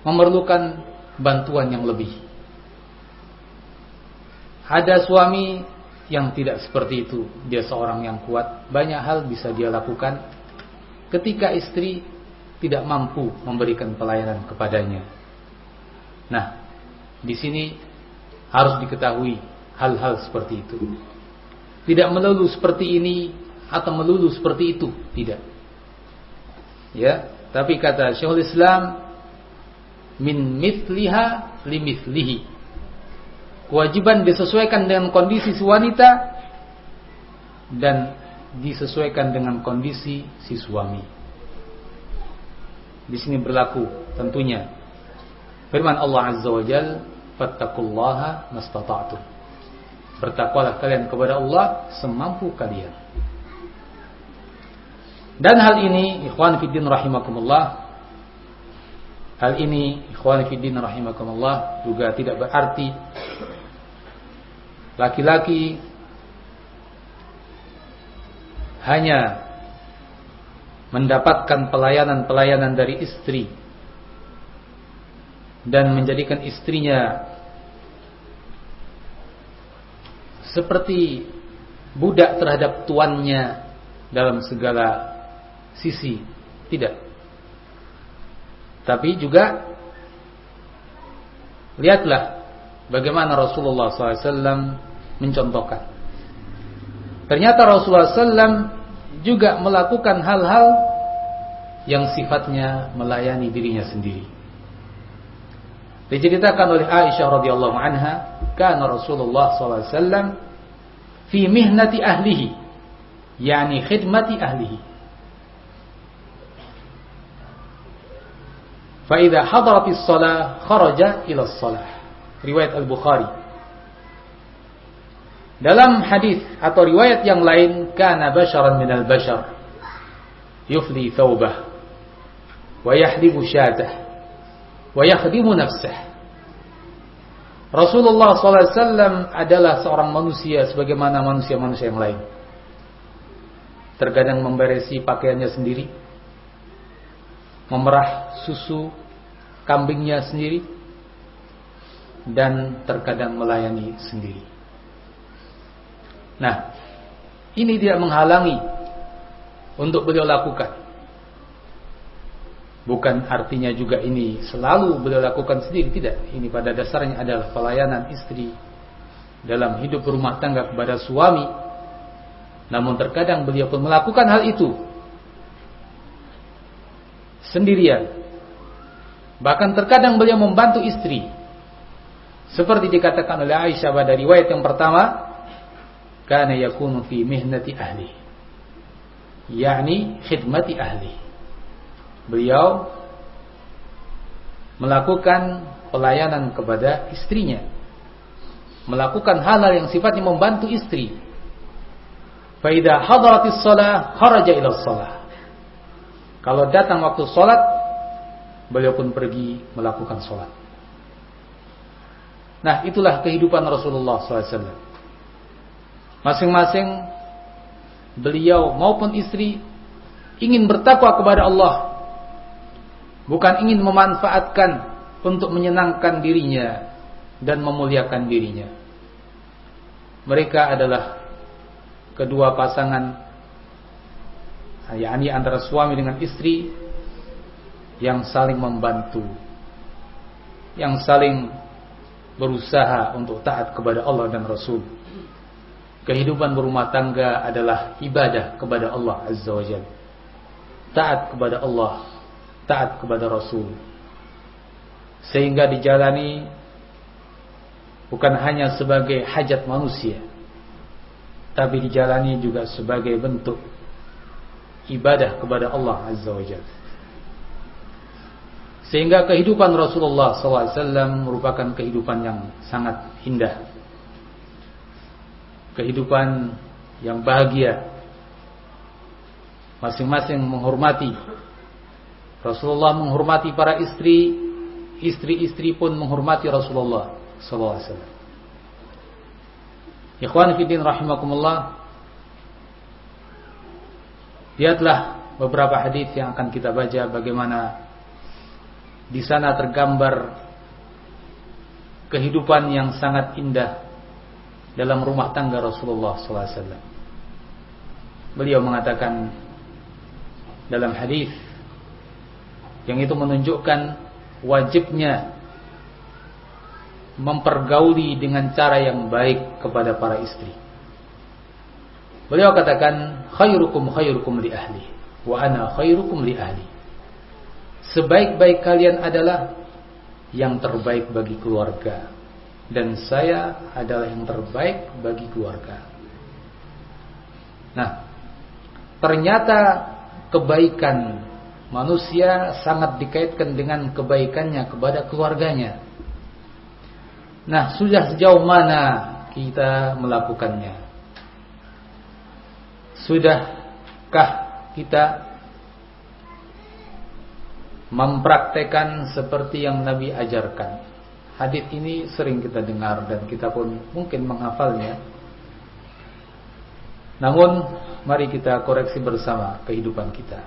memerlukan bantuan yang lebih. Ada suami yang tidak seperti itu, dia seorang yang kuat, banyak hal bisa dia lakukan ketika istri tidak mampu memberikan pelayanan kepadanya. Nah, di sini harus diketahui hal-hal seperti itu. Tidak melulu seperti ini atau melulu seperti itu, tidak. Ya, tapi kata Syekhul Islam, min mithliha li mithlihi. Kewajiban disesuaikan dengan kondisi si wanita dan disesuaikan dengan kondisi si suami. Di sini berlaku tentunya firman Allah Azza wa Jalla, fattaqullaha mastata'tum. Bertakwalah kalian kepada Allah semampu kalian. Dan hal ini ikhwan fiddin rahimakumullah, hal ini ikhwan fiddin rahimakumullah juga tidak berarti laki-laki hanya mendapatkan pelayanan-pelayanan dari istri dan menjadikan istrinya seperti budak terhadap tuannya dalam segala sisi. Tidak. Tapi juga lihatlah bagaimana Rasulullah SAW mencontohkan. Ternyata Rasulullah SAW juga melakukan hal-hal yang sifatnya melayani dirinya sendiri. Diceritakan oleh Aisyah radhiyallahu anha, kana Rasulullah sallallahu alaihi wasallam fi mihnati ahlihi, yani khidmati ahlihi. Fa idza hadaratis shalah kharaja ila shalah. Riwayat Al-Bukhari. Dalam hadis atau riwayat yang lain, kana basharan minal bashar yufli thawbah wa yahlibu syatah wa yakhdimu nafsah. Rasulullah SAW adalah seorang manusia sebagaimana manusia-manusia yang lain. Terkadang memberesi pakaiannya sendiri, memerah susu kambingnya sendiri, dan terkadang melayani sendiri. Nah, ini tidak menghalangi untuk beliau lakukan. Bukan artinya juga ini selalu beliau lakukan sendiri, tidak. Ini pada dasarnya adalah pelayanan istri dalam hidup rumah tangga kepada suami. Namun terkadang beliau pun melakukan hal itu sendirian. Bahkan terkadang beliau membantu istri. Seperti dikatakan oleh Aisyah pada riwayat yang pertama, kana yakunu fi mihnati ahli, yakni khidmati ahli. Beliau melakukan pelayanan kepada istrinya, melakukan hal-hal yang sifatnya membantu istri. Fa idza hadaratis shalah kharaja ila shalah. Kalau datang waktu salat, beliau pun pergi melakukan salat. Nah, itulah kehidupan Rasulullah SAW. Masing-masing beliau maupun istri ingin bertakwa kepada Allah, bukan ingin memanfaatkan untuk menyenangkan dirinya dan memuliakan dirinya. Mereka adalah kedua pasangan, yakni antara suami dengan istri, yang saling membantu, yang saling berusaha untuk taat kepada Allah dan Rasul. Kehidupan berumah tangga adalah ibadah kepada Allah Azza wa Jalla. Taat kepada Allah, taat kepada Rasul. Sehingga dijalani bukan hanya sebagai hajat manusia, tapi dijalani juga sebagai bentuk ibadah kepada Allah Azza wa Jalla. Sehingga kehidupan Rasulullah SAW merupakan kehidupan yang sangat indah, kehidupan yang bahagia. Masing-masing menghormati. Rasulullah menghormati para istri, istri-istri pun menghormati Rasulullah SAW. Ikhwan fillah rahimakumullah, lihatlah beberapa hadis yang akan kita baca, bagaimana di sana tergambar kehidupan yang sangat indah dalam rumah tangga Rasulullah SAW. Beliau mengatakan dalam hadis yang itu menunjukkan wajibnya mempergauli dengan cara yang baik kepada para istri. Beliau katakan, khairukum khairukum li ahli wa ana khairukum li ahli. Sebaik-baik kalian adalah yang terbaik bagi keluarga, dan saya adalah yang terbaik bagi keluarga. Nah, ternyata kebaikan manusia sangat dikaitkan dengan kebaikannya kepada keluarganya. Nah, sudah sejauh mana kita melakukannya? Sudahkah kita mempraktekkan seperti yang Nabi ajarkan? Hadis ini sering kita dengar dan kita pun mungkin menghafalnya. Namun mari kita koreksi bersama kehidupan kita.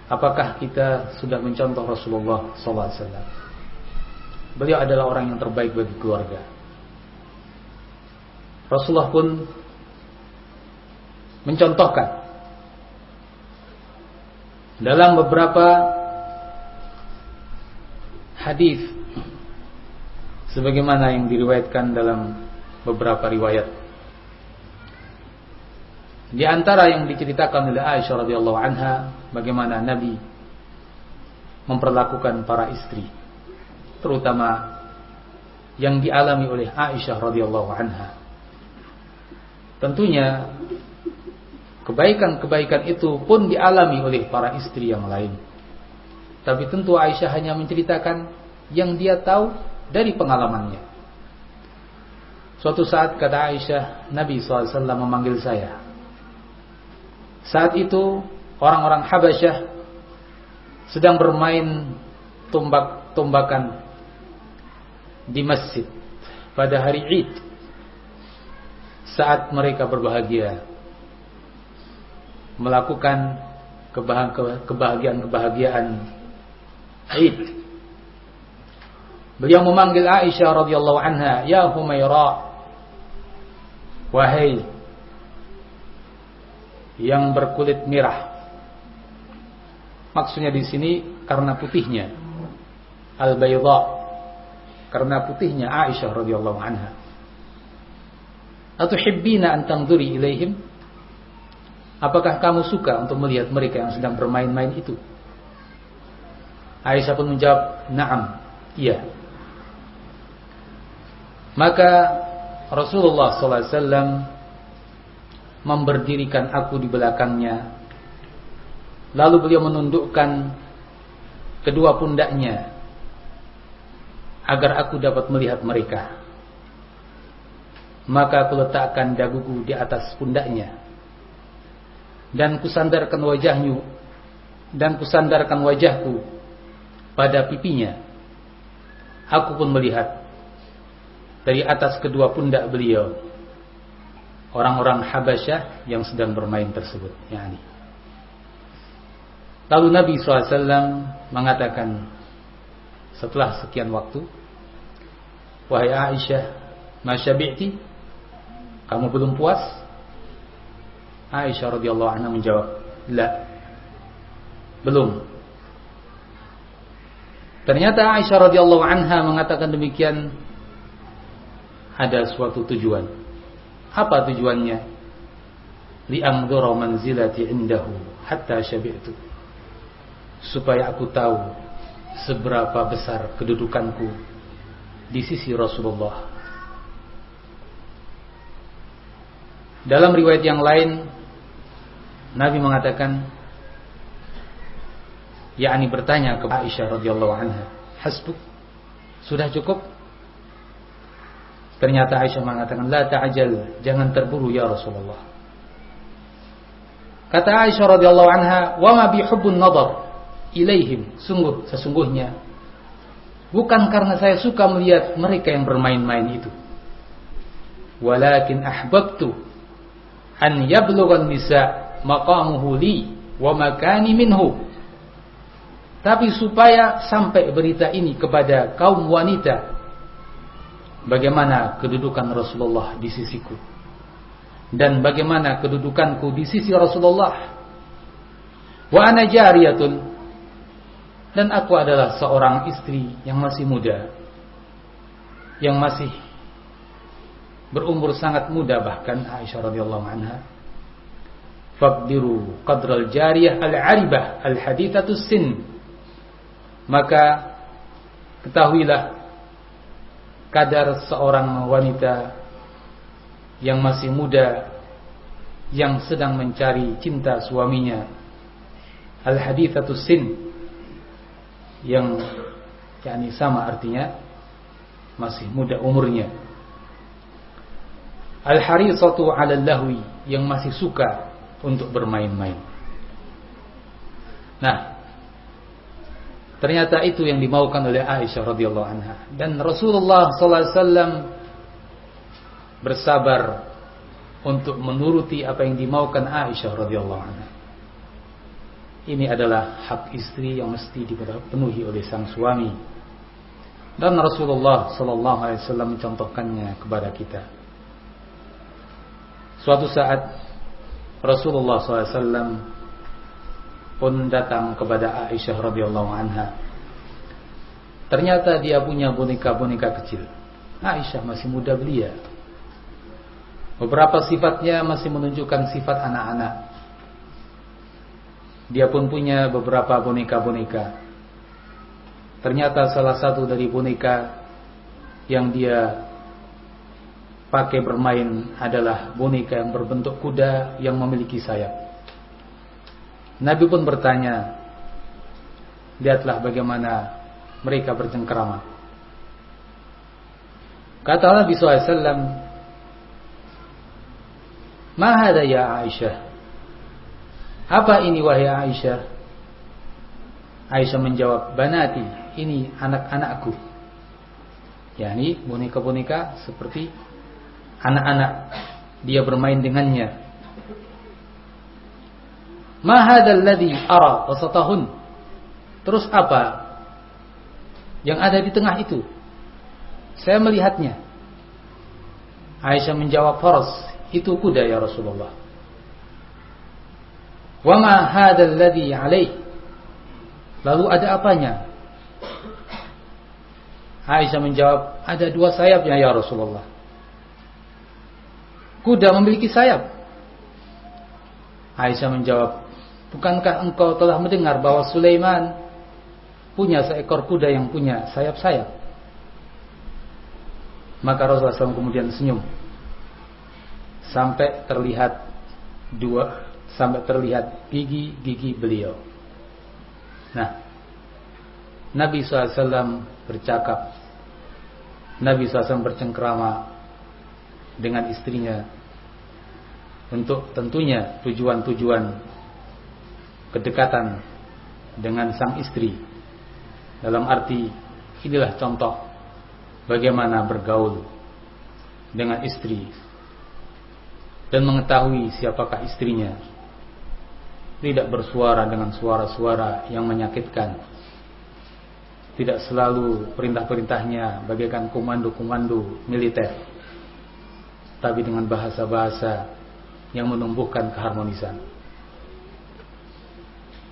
Apakah kita sudah mencontoh Rasulullah SAW? Beliau adalah orang yang terbaik bagi keluarga. Rasulullah pun mencontohkan dalam beberapa hadis sebagaimana yang diriwayatkan dalam beberapa riwayat. Di antara yang diceritakan oleh Aisyah radhiyallahu anha, bagaimana Nabi memperlakukan para istri. terutama yang dialami oleh Aisyah radhiyallahu anha. Tentunya kebaikan-kebaikan itu pun dialami oleh para istri yang lain. Tapi tentu Aisyah hanya menceritakan yang dia tahu dari pengalamannya. Suatu saat kata Aisyah, Nabi SAW memanggil saya. Saat itu orang-orang Habasyah sedang bermain tombak-tombakan di masjid pada hari Id. Saat mereka berbahagia melakukan kebahagiaan Id. Beliau memanggil Aisyah radhiyallahu anha, "Ya Humaira, wahai yang berkulit merah." Maksudnya di sini karena putihnya, al-bayda, karena putihnya Aisyah radhiyallahu anha. Atuhibbina an tanzuri ilaihim? Apakah kamu suka untuk melihat mereka yang sedang bermain-main itu? Aisyah pun menjawab, "Na'am, iya." Maka Rasulullah SAW memberdirikan aku di belakangnya. Lalu beliau menundukkan kedua pundaknya agar aku dapat melihat mereka. Maka aku letakkan daguku di atas pundaknya dan kusandarkan wajahku pada pipinya. Aku pun melihat dari atas kedua pundak beliau orang-orang Habasyah yang sedang bermain tersebut. Lalu Nabi SAW mengatakan setelah sekian waktu, "Wahai Aisyah, ma syabi'ti? Kamu belum puas?" Aisyah radhiyallahu anha menjawab, "La, belum." Ternyata Aisyah radhiyallahu anha mengatakan demikian ada suatu tujuan. Apa tujuannya? Li'anzura manzilati indahu hatta syabi'tu. Supaya aku tahu seberapa besar kedudukanku di sisi Rasulullah. Dalam riwayat yang lain Nabi mengatakan, yakni bertanya kepada Aisyah radhiyallahu anha, "Hasbuk? Sudah cukup?" Ternyata Aisyah mengatakan, "La ta'jal, jangan terburu ya Rasulullah." Kata Aisyah radhiyallahu anha, "Wa ma bi hubbun nadar ilaihim." Sesungguhnya bukan karena saya suka melihat mereka yang bermain-main itu. Walakin ahbabtu an yablughan nisa maqamuhu li wa makani minhu. Tapi supaya sampai berita ini kepada kaum wanita, bagaimana kedudukan Rasulullah di sisiku dan bagaimana kedudukanku di sisi Rasulullah. Wa ana jariyatun, dan aku adalah seorang istri yang masih muda, yang masih berumur sangat muda bahkan. Aisyah radhiyallahu anha, "Faqdiru qadral jariyah al-aribah al-hadithatus sin." Maka ketahuilah kadar seorang wanita yang masih muda yang sedang mencari cinta suaminya, al-hadithatus sin, yang yakni sama artinya masih muda umurnya. Al-harisatu 'ala lahwi, yang masih suka untuk bermain-main. Nah, ternyata itu yang dimaukan oleh Aisyah radhiyallahu anha, dan Rasulullah sallallahu alaihi wasallam bersabar untuk menuruti apa yang dimaukan Aisyah radhiyallahu anha. Ini adalah hak istri yang mesti dipenuhi oleh sang suami, dan Rasulullah sallallahu alaihi wasallam mencontohkannya kepada kita. Suatu saat Rasulullah sallallahu alaihi wasallam pun datang kepada Aisyah radhiyallahu anha. Ternyata dia punya boneka-boneka kecil. Aisyah masih muda belia. Beberapa sifatnya masih menunjukkan sifat anak-anak. Dia pun punya beberapa boneka-boneka. ternyata salah satu dari boneka yang dia pakai bermain adalah boneka yang berbentuk kuda yang memiliki sayap. Nabi pun bertanya, lihatlah bagaimana mereka bercengkerama. Kata Nabi SAW, ma hada ya Aisyah? Apa ini wahai Aisyah? Aisyah menjawab, banati, ini anak-anakku. yakni boneka-boneka seperti anak-anak, dia bermain dengannya. Ma hadzal ladzi ara wasatahun. Terus apa yang ada di tengah itu? Saya melihatnya. Aisyah menjawab, faras, itu kuda ya Rasulullah. Wa ma hadzal ladzi alaih. Lalu ada apanya? Aisyah menjawab, ada dua sayapnya ya Rasulullah. Kuda memiliki sayap. Aisyah menjawab, bukankah engkau telah mendengar bahwa Sulaiman punya seekor kuda yang punya sayap-sayap? Maka Rasulullah SAW kemudian senyum sampai terlihat gigi-gigi beliau. Nah, Nabi SAW bercakap, Nabi SAW bercengkrama dengan istrinya untuk tentunya tujuan-tujuan kedekatan dengan sang istri. Dalam arti, inilah contoh bagaimana bergaul dengan istri dan mengetahui siapakah istrinya. Tidak bersuara dengan suara-suara yang menyakitkan. Tidak selalu perintah-perintahnya bagaikan komando-komando militer, tapi dengan bahasa-bahasa yang menumbuhkan keharmonisan.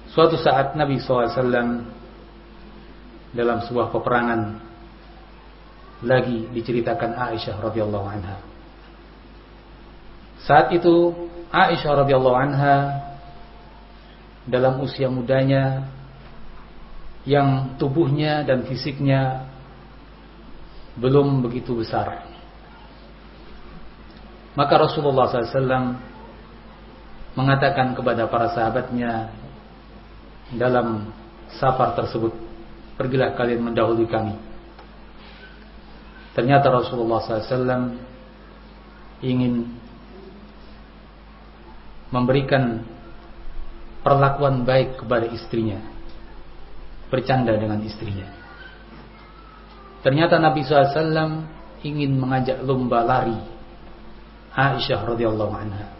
Suatu saat Nabi SAW dalam sebuah peperangan, lagi diceritakan Aisyah radhiyallahu anha. Saat itu Aisyah radhiyallahu anha dalam usia mudanya, yang tubuhnya dan fisiknya belum begitu besar. Maka Rasulullah SAW mengatakan kepada para sahabatnya dalam safar tersebut, pergilah kalian mendahului kami. Ternyata Rasulullah SAW ingin memberikan perlakuan baik kepada istrinya, bercanda dengan istrinya. Ternyata Nabi SAW ingin mengajak lomba lari Aisyah radhiyallahu anha.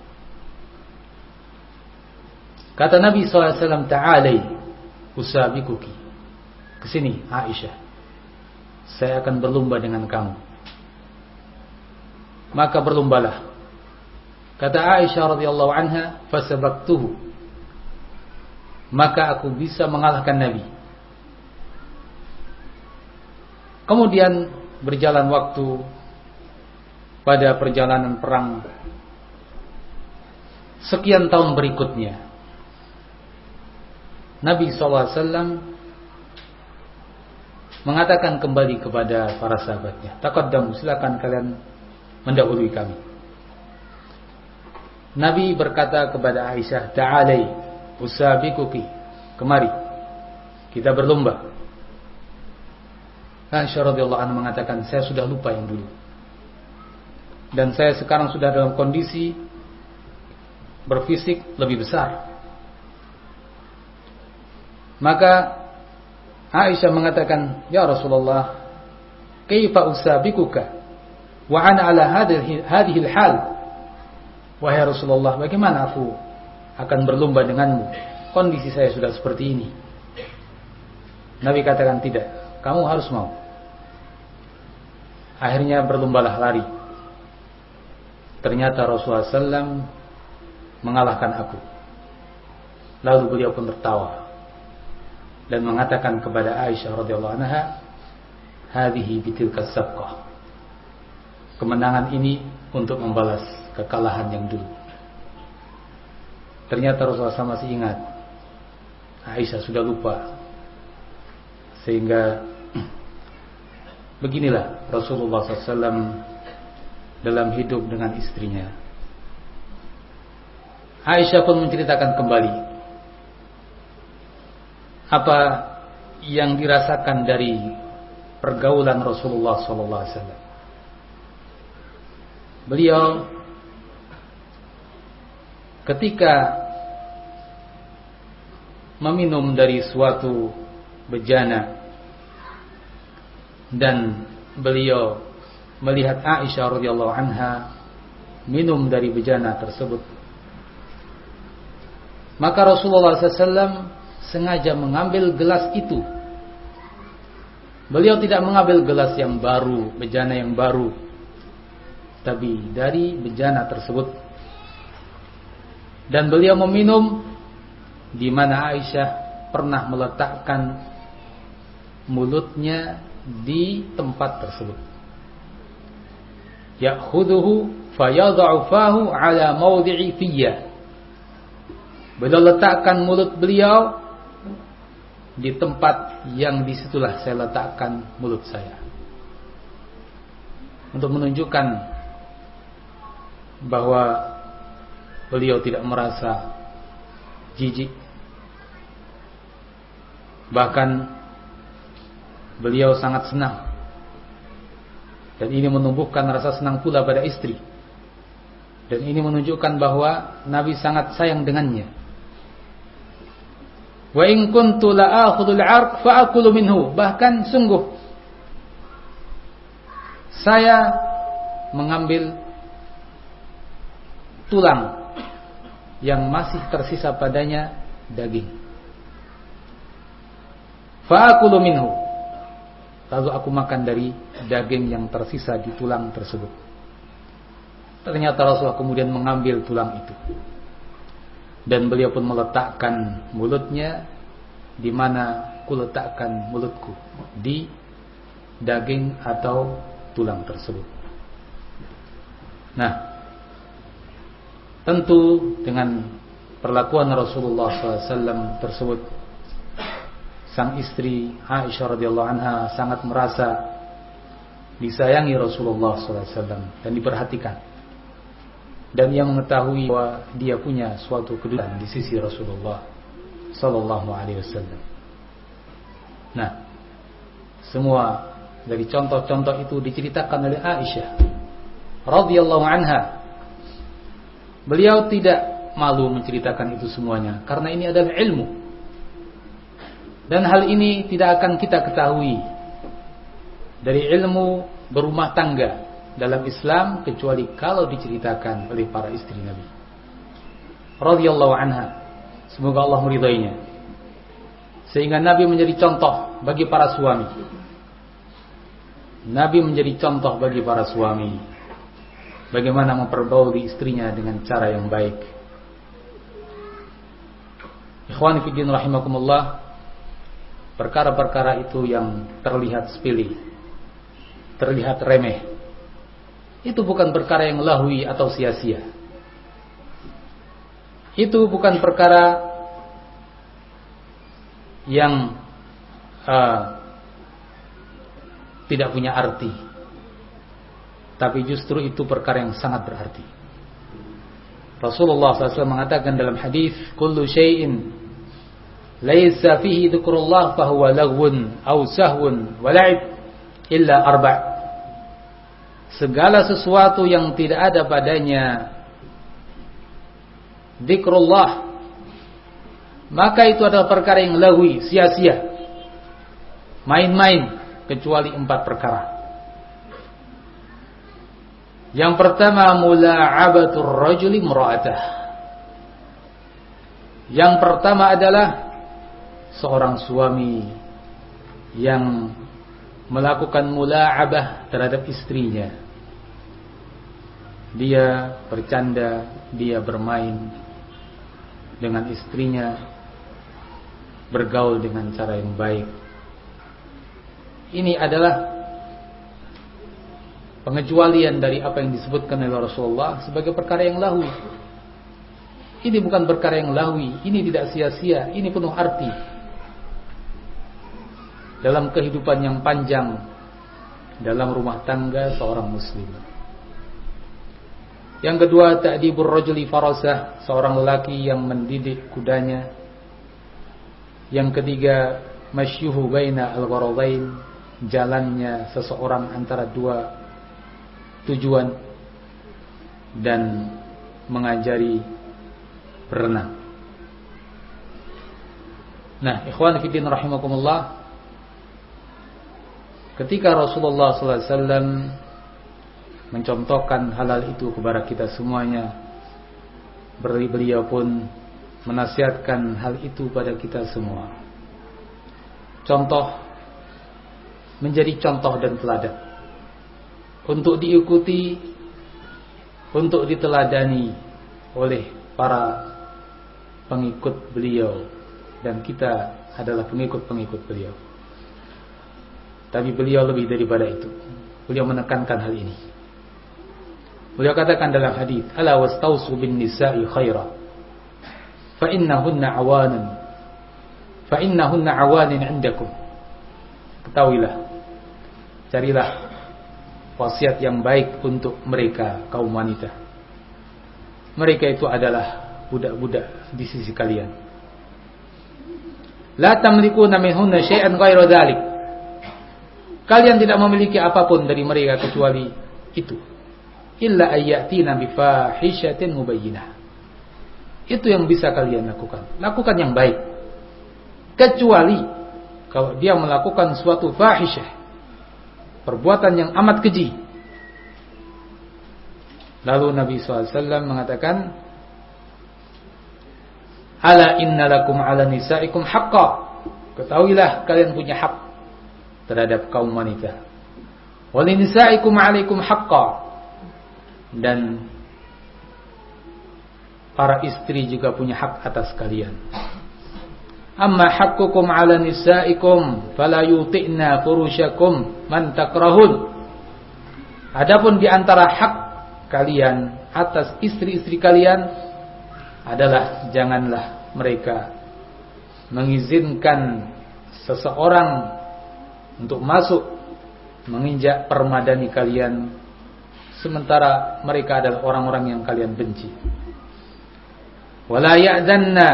Kata Nabi SAW, ta'alai usabikuki, kesini Aisyah, saya akan berlomba dengan kamu. Maka berlombalah. Kata Aisyah radhiyallahu anha, fasabaqtuhu, maka aku bisa mengalahkan Nabi. Kemudian berjalan waktu, pada perjalanan perang sekian tahun berikutnya, Nabi SAW mengatakan kembali kepada para sahabatnya, taqaddamu, silakan kalian mendahului kami. Nabi berkata kepada Aisyah, ta'alai usabikuki, kemari kita berlomba. Aisyah radhiyallahu anha mengatakan, saya sudah lupa yang dulu, dan saya sekarang sudah dalam kondisi berfisik lebih besar. Maka Aisyah mengatakan, ya Rasulullah, kaifa usabikuka wa ana ala hadhihi al-hal. Wahai Rasulullah, bagaimana aku akan berlomba denganmu, kondisi saya sudah seperti ini. Nabi katakan, tidak, kamu harus mau. Akhirnya berlombalah lari. Ternyata Rasulullah SAW mengalahkan aku. Lalu beliau pun tertawa dan mengatakan kepada Aisyah radhiyallahu anha, hadhihi bitilka sabqah, kemenangan ini untuk membalas kekalahan yang dulu. Ternyata Rasulullah SAW masih ingat, Aisyah sudah lupa Sehingga beginilah Rasulullah SAW dalam hidup dengan istrinya. Aisyah pun menceritakan kembali apa yang dirasakan dari pergaulan Rasulullah SAW. Beliau ketika meminum dari suatu bejana dan beliau melihat Aisyah radhiyallahu anha minum dari bejana tersebut, maka Rasulullah SAW sengaja mengambil gelas itu. Beliau tidak mengambil gelas yang baru, bejana yang baru, tapi dari bejana tersebut. Dan beliau meminum di mana Aisyah pernah meletakkan mulutnya di tempat tersebut. Ya'khuduhu fayadha'u fahu ala mawdi'i fiyya. Beliau letakkan mulut beliau di tempat yang disitulah saya letakkan mulut saya, untuk menunjukkan bahwa beliau tidak merasa jijik. Bahkan beliau sangat senang, dan ini menumbuhkan rasa senang pula pada istri, dan ini menunjukkan bahwa Nabi sangat sayang dengannya. Wa in kuntu la akhudul 'arq fa akulu minhu. Bahkan sungguh saya mengambil tulang yang masih tersisa padanya daging. Fa akulu minhu. Lalu aku makan dari daging yang tersisa di tulang tersebut. Ternyata Rasulullah kemudian mengambil tulang itu, dan beliau pun meletakkan mulutnya di mana kuletakkan mulutku, di daging atau tulang tersebut. Nah, tentu dengan perlakuan Rasulullah SAW tersebut, sang istri Aisyah radhiyallahu anha sangat merasa disayangi Rasulullah SAW dan diperhatikan. Dan ia mengetahui bahwa dia punya suatu kedudukan di sisi Rasulullah sallallahu alaihi wasallam. Nah, semua dari contoh-contoh itu diceritakan oleh Aisyah radhiyallahu anha. Beliau tidak malu menceritakan itu semuanya karena ini adalah ilmu. Dan hal ini tidak akan kita ketahui dari ilmu berumah tangga dalam Islam kecuali kalau diceritakan oleh para istri Nabi radhiyallahu anha. Semoga Allah meridainya, sehingga Nabi menjadi contoh bagi para suami. Nabi menjadi contoh bagi para suami bagaimana memperbaiki istrinya dengan cara yang baik. Ikhwani fi din rahimakumullah, perkara-perkara itu yang terlihat sepele, terlihat remeh, itu bukan perkara yang lahwi atau sia-sia. Itu bukan perkara yang tidak punya arti, tapi justru itu perkara yang sangat berarti. Rasulullah SAW mengatakan dalam hadis, kullu syai'in laisa fihi dzikrullah fahuwa laghwun aw sahwun wa la'ib illa arba'. Segala sesuatu yang tidak ada padanya dzikrullah, maka itu adalah perkara yang lahwi, sia-sia, main-main, kecuali 4 perkara. Yang pertama, mula'abatur rajuli imra'atah. Yang pertama adalah seorang suami yang melakukan mula'abah terhadap istrinya. Dia bercanda, dia bermain dengan istrinya, bergaul dengan cara yang baik. Ini adalah pengecualian dari apa yang disebutkan oleh Rasulullah sebagai perkara yang lahwi. Ini bukan perkara yang lahwi, ini tidak sia-sia, ini penuh arti. dalam kehidupan yang panjang dalam rumah tangga seorang muslim. Yang kedua, ta'dibur rajuli farasah, seorang lelaki yang mendidik kudanya. Yang ketiga, masyuhu baina al-gharadain, jalannya seseorang antara dua tujuan, dan mengajari berenang. Nah, ikhwan fillah rahimakumullah, ketika Rasulullah sallallahu alaihi wasallam mencontohkan halal itu kepada kita semuanya, beliau pun menasihatkan hal itu pada kita semua. Contoh menjadi contoh dan teladan untuk diikuti, untuk diteladani oleh para pengikut beliau, dan kita adalah pengikut-pengikut beliau. Tapi beliau lebih daripada itu. Beliau menekankan hal ini. Beliau katakan dalam hadis, "Ala wastausu bin nisa'i khaira, fa innahunna awanin 'indakum." Ketahuilah, carilah wasiat yang baik untuk mereka kaum wanita. Mereka itu adalah budak-budak di sisi kalian. La tamlikuna minhunna syai'an ghaira dzalik. Kalian tidak memiliki apapun dari mereka kecuali itu. Illa ayyatina bi fahishatin mubayyinah. Itu yang bisa kalian lakukan. Lakukan yang baik. Kecuali kalau dia melakukan suatu fahisyah, perbuatan yang amat keji. Lalu Nabi SAW mengatakan, "Ala inna lakum ala nisaikum haqqa." Ketahuilah kalian punya hak terhadap kaum wanita. Wa li nisaikum 'alaikum haqqa. Dan para istri juga punya hak atas kalian. Amma haqqukum 'ala nisaikum fala yuti'na furushakum man takrahun. Adapun di antara hak kalian atas istri-istri kalian adalah janganlah mereka mengizinkan seseorang untuk masuk menginjak permadani kalian sementara mereka adalah orang-orang yang kalian benci. Wala ya'zanna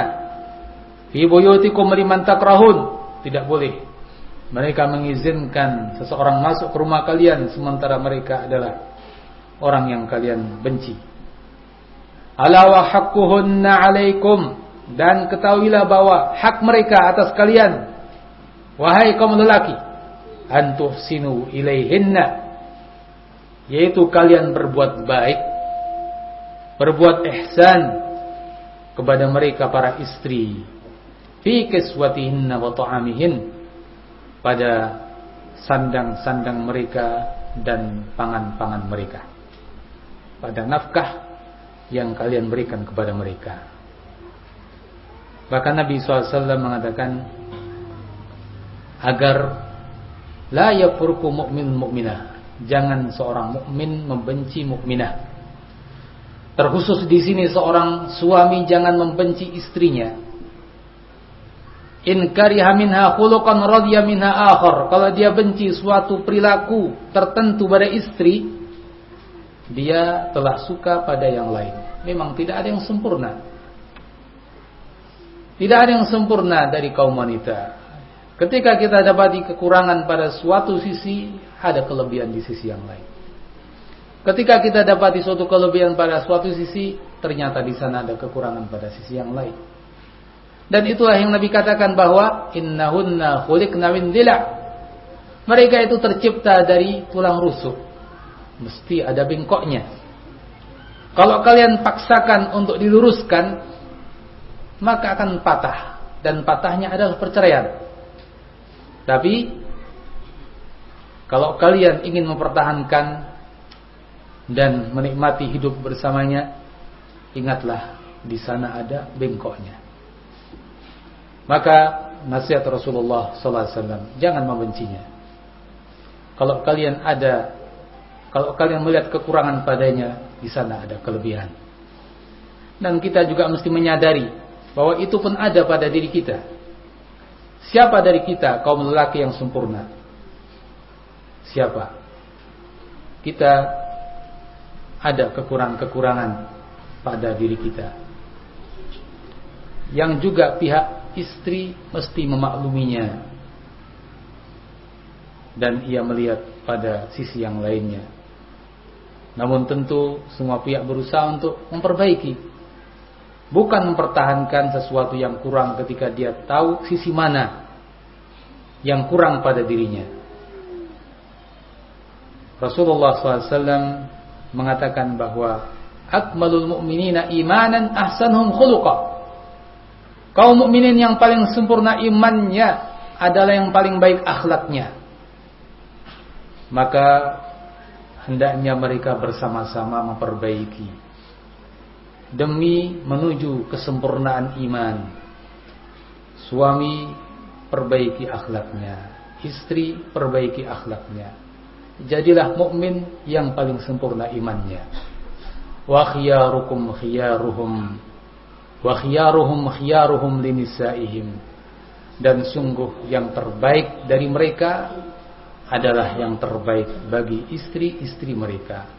fi buyutikum liman takrahun. Tidak boleh mereka mengizinkan seseorang masuk ke rumah kalian sementara mereka adalah orang yang kalian benci. Ala wa haqquhunna 'alaikum, dan ketahuilah bahwa hak mereka atas kalian, wahai kaum lelaki, an tuhsinu ilaihinna, yaitu kalian berbuat baik, berbuat ihsan kepada mereka para istri, fi kiswatihinna wa ta'amihin, pada sandang-sandang mereka dan pangan-pangan mereka, pada nafkah yang kalian berikan kepada mereka. Bahkan Nabi SAW mengatakan agar la yafurqu mu'min mu'minah, jangan seorang mukmin membenci mukminah. Terkhusus di sini seorang suami jangan membenci istrinya. In kariha minha khuluqan radiya minha akhar. Kalau dia benci suatu perilaku tertentu pada istri, dia telah suka pada yang lain. Memang tidak ada yang sempurna. Tidak ada yang sempurna dari kaum wanita. Ketika kita dapati kekurangan pada suatu sisi, ada kelebihan di sisi yang lain. Ketika kita dapati suatu kelebihan pada suatu sisi, ternyata di sana ada kekurangan pada sisi yang lain. Dan itulah yang Nabi katakan bahwa innahunna khuliqna min dhila'. Mereka itu tercipta dari tulang rusuk. Mesti ada bengkoknya. Kalau kalian paksakan untuk diluruskan, maka akan patah. Dan patahnya adalah perceraian. Tapi kalau kalian ingin mempertahankan dan menikmati hidup bersamanya, ingatlah di sana ada bengkoknya. Maka nasihat Rasulullah SAW, jangan membencinya. Kalau kalian melihat kekurangan padanya, di sana ada kelebihan. Dan kita juga mesti menyadari bahwa itu pun ada pada diri kita. Siapa dari kita kaum lelaki yang sempurna? Siapa? Kita ada kekurangan-kekurangan pada diri kita, yang juga pihak istri mesti memakluminya, dan ia melihat pada sisi yang lainnya. Namun tentu semua pihak berusaha untuk memperbaiki, bukan mempertahankan sesuatu yang kurang ketika dia tahu sisi mana yang kurang pada dirinya. Rasulullah SAW mengatakan bahwa akmalul mu'minina imanan ahsanuhum khuluqa. Kaum mukminin yang paling sempurna imannya adalah yang paling baik akhlaknya. Maka hendaknya mereka bersama-sama memperbaiki demi menuju kesempurnaan iman. Suami perbaiki akhlaknya, istri perbaiki akhlaknya. Jadilah mukmin yang paling sempurna imannya. Wa khiyarukum khiyaruhum wa khiyaruhum khiyaruhum linisaihim. Dan sungguh yang terbaik dari mereka adalah yang terbaik bagi istri-istri mereka.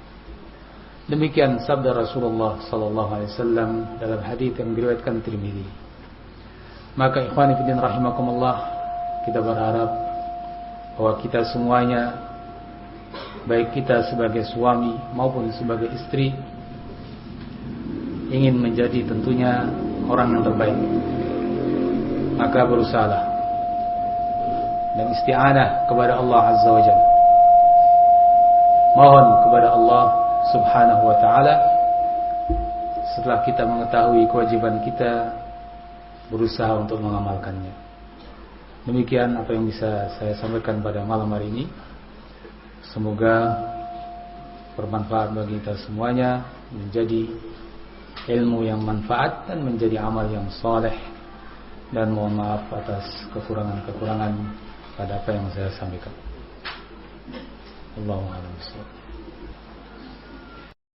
Demikian sabda Rasulullah sallallahu alaihi wasallam dalam hadis yang diriwayatkan Tirmidzi. Maka ikhwani fillah rahimakumullah, kita berharap bahwa kita semuanya, baik kita sebagai suami maupun sebagai istri, ingin menjadi tentunya orang yang terbaik. Maka berusahalah dan isti'anah kepada Allah Azza wa Jalla. Mohon kepada Allah Subhanahu wa ta'ala, setelah kita mengetahui kewajiban kita, berusaha untuk mengamalkannya. Demikian apa yang bisa saya sampaikan pada malam hari ini. Semoga bermanfaat bagi kita semuanya, menjadi ilmu yang manfaat dan menjadi amal yang saleh. Dan mohon maaf atas kekurangan-kekurangan pada apa yang saya sampaikan. Allahu a'lam bishawab.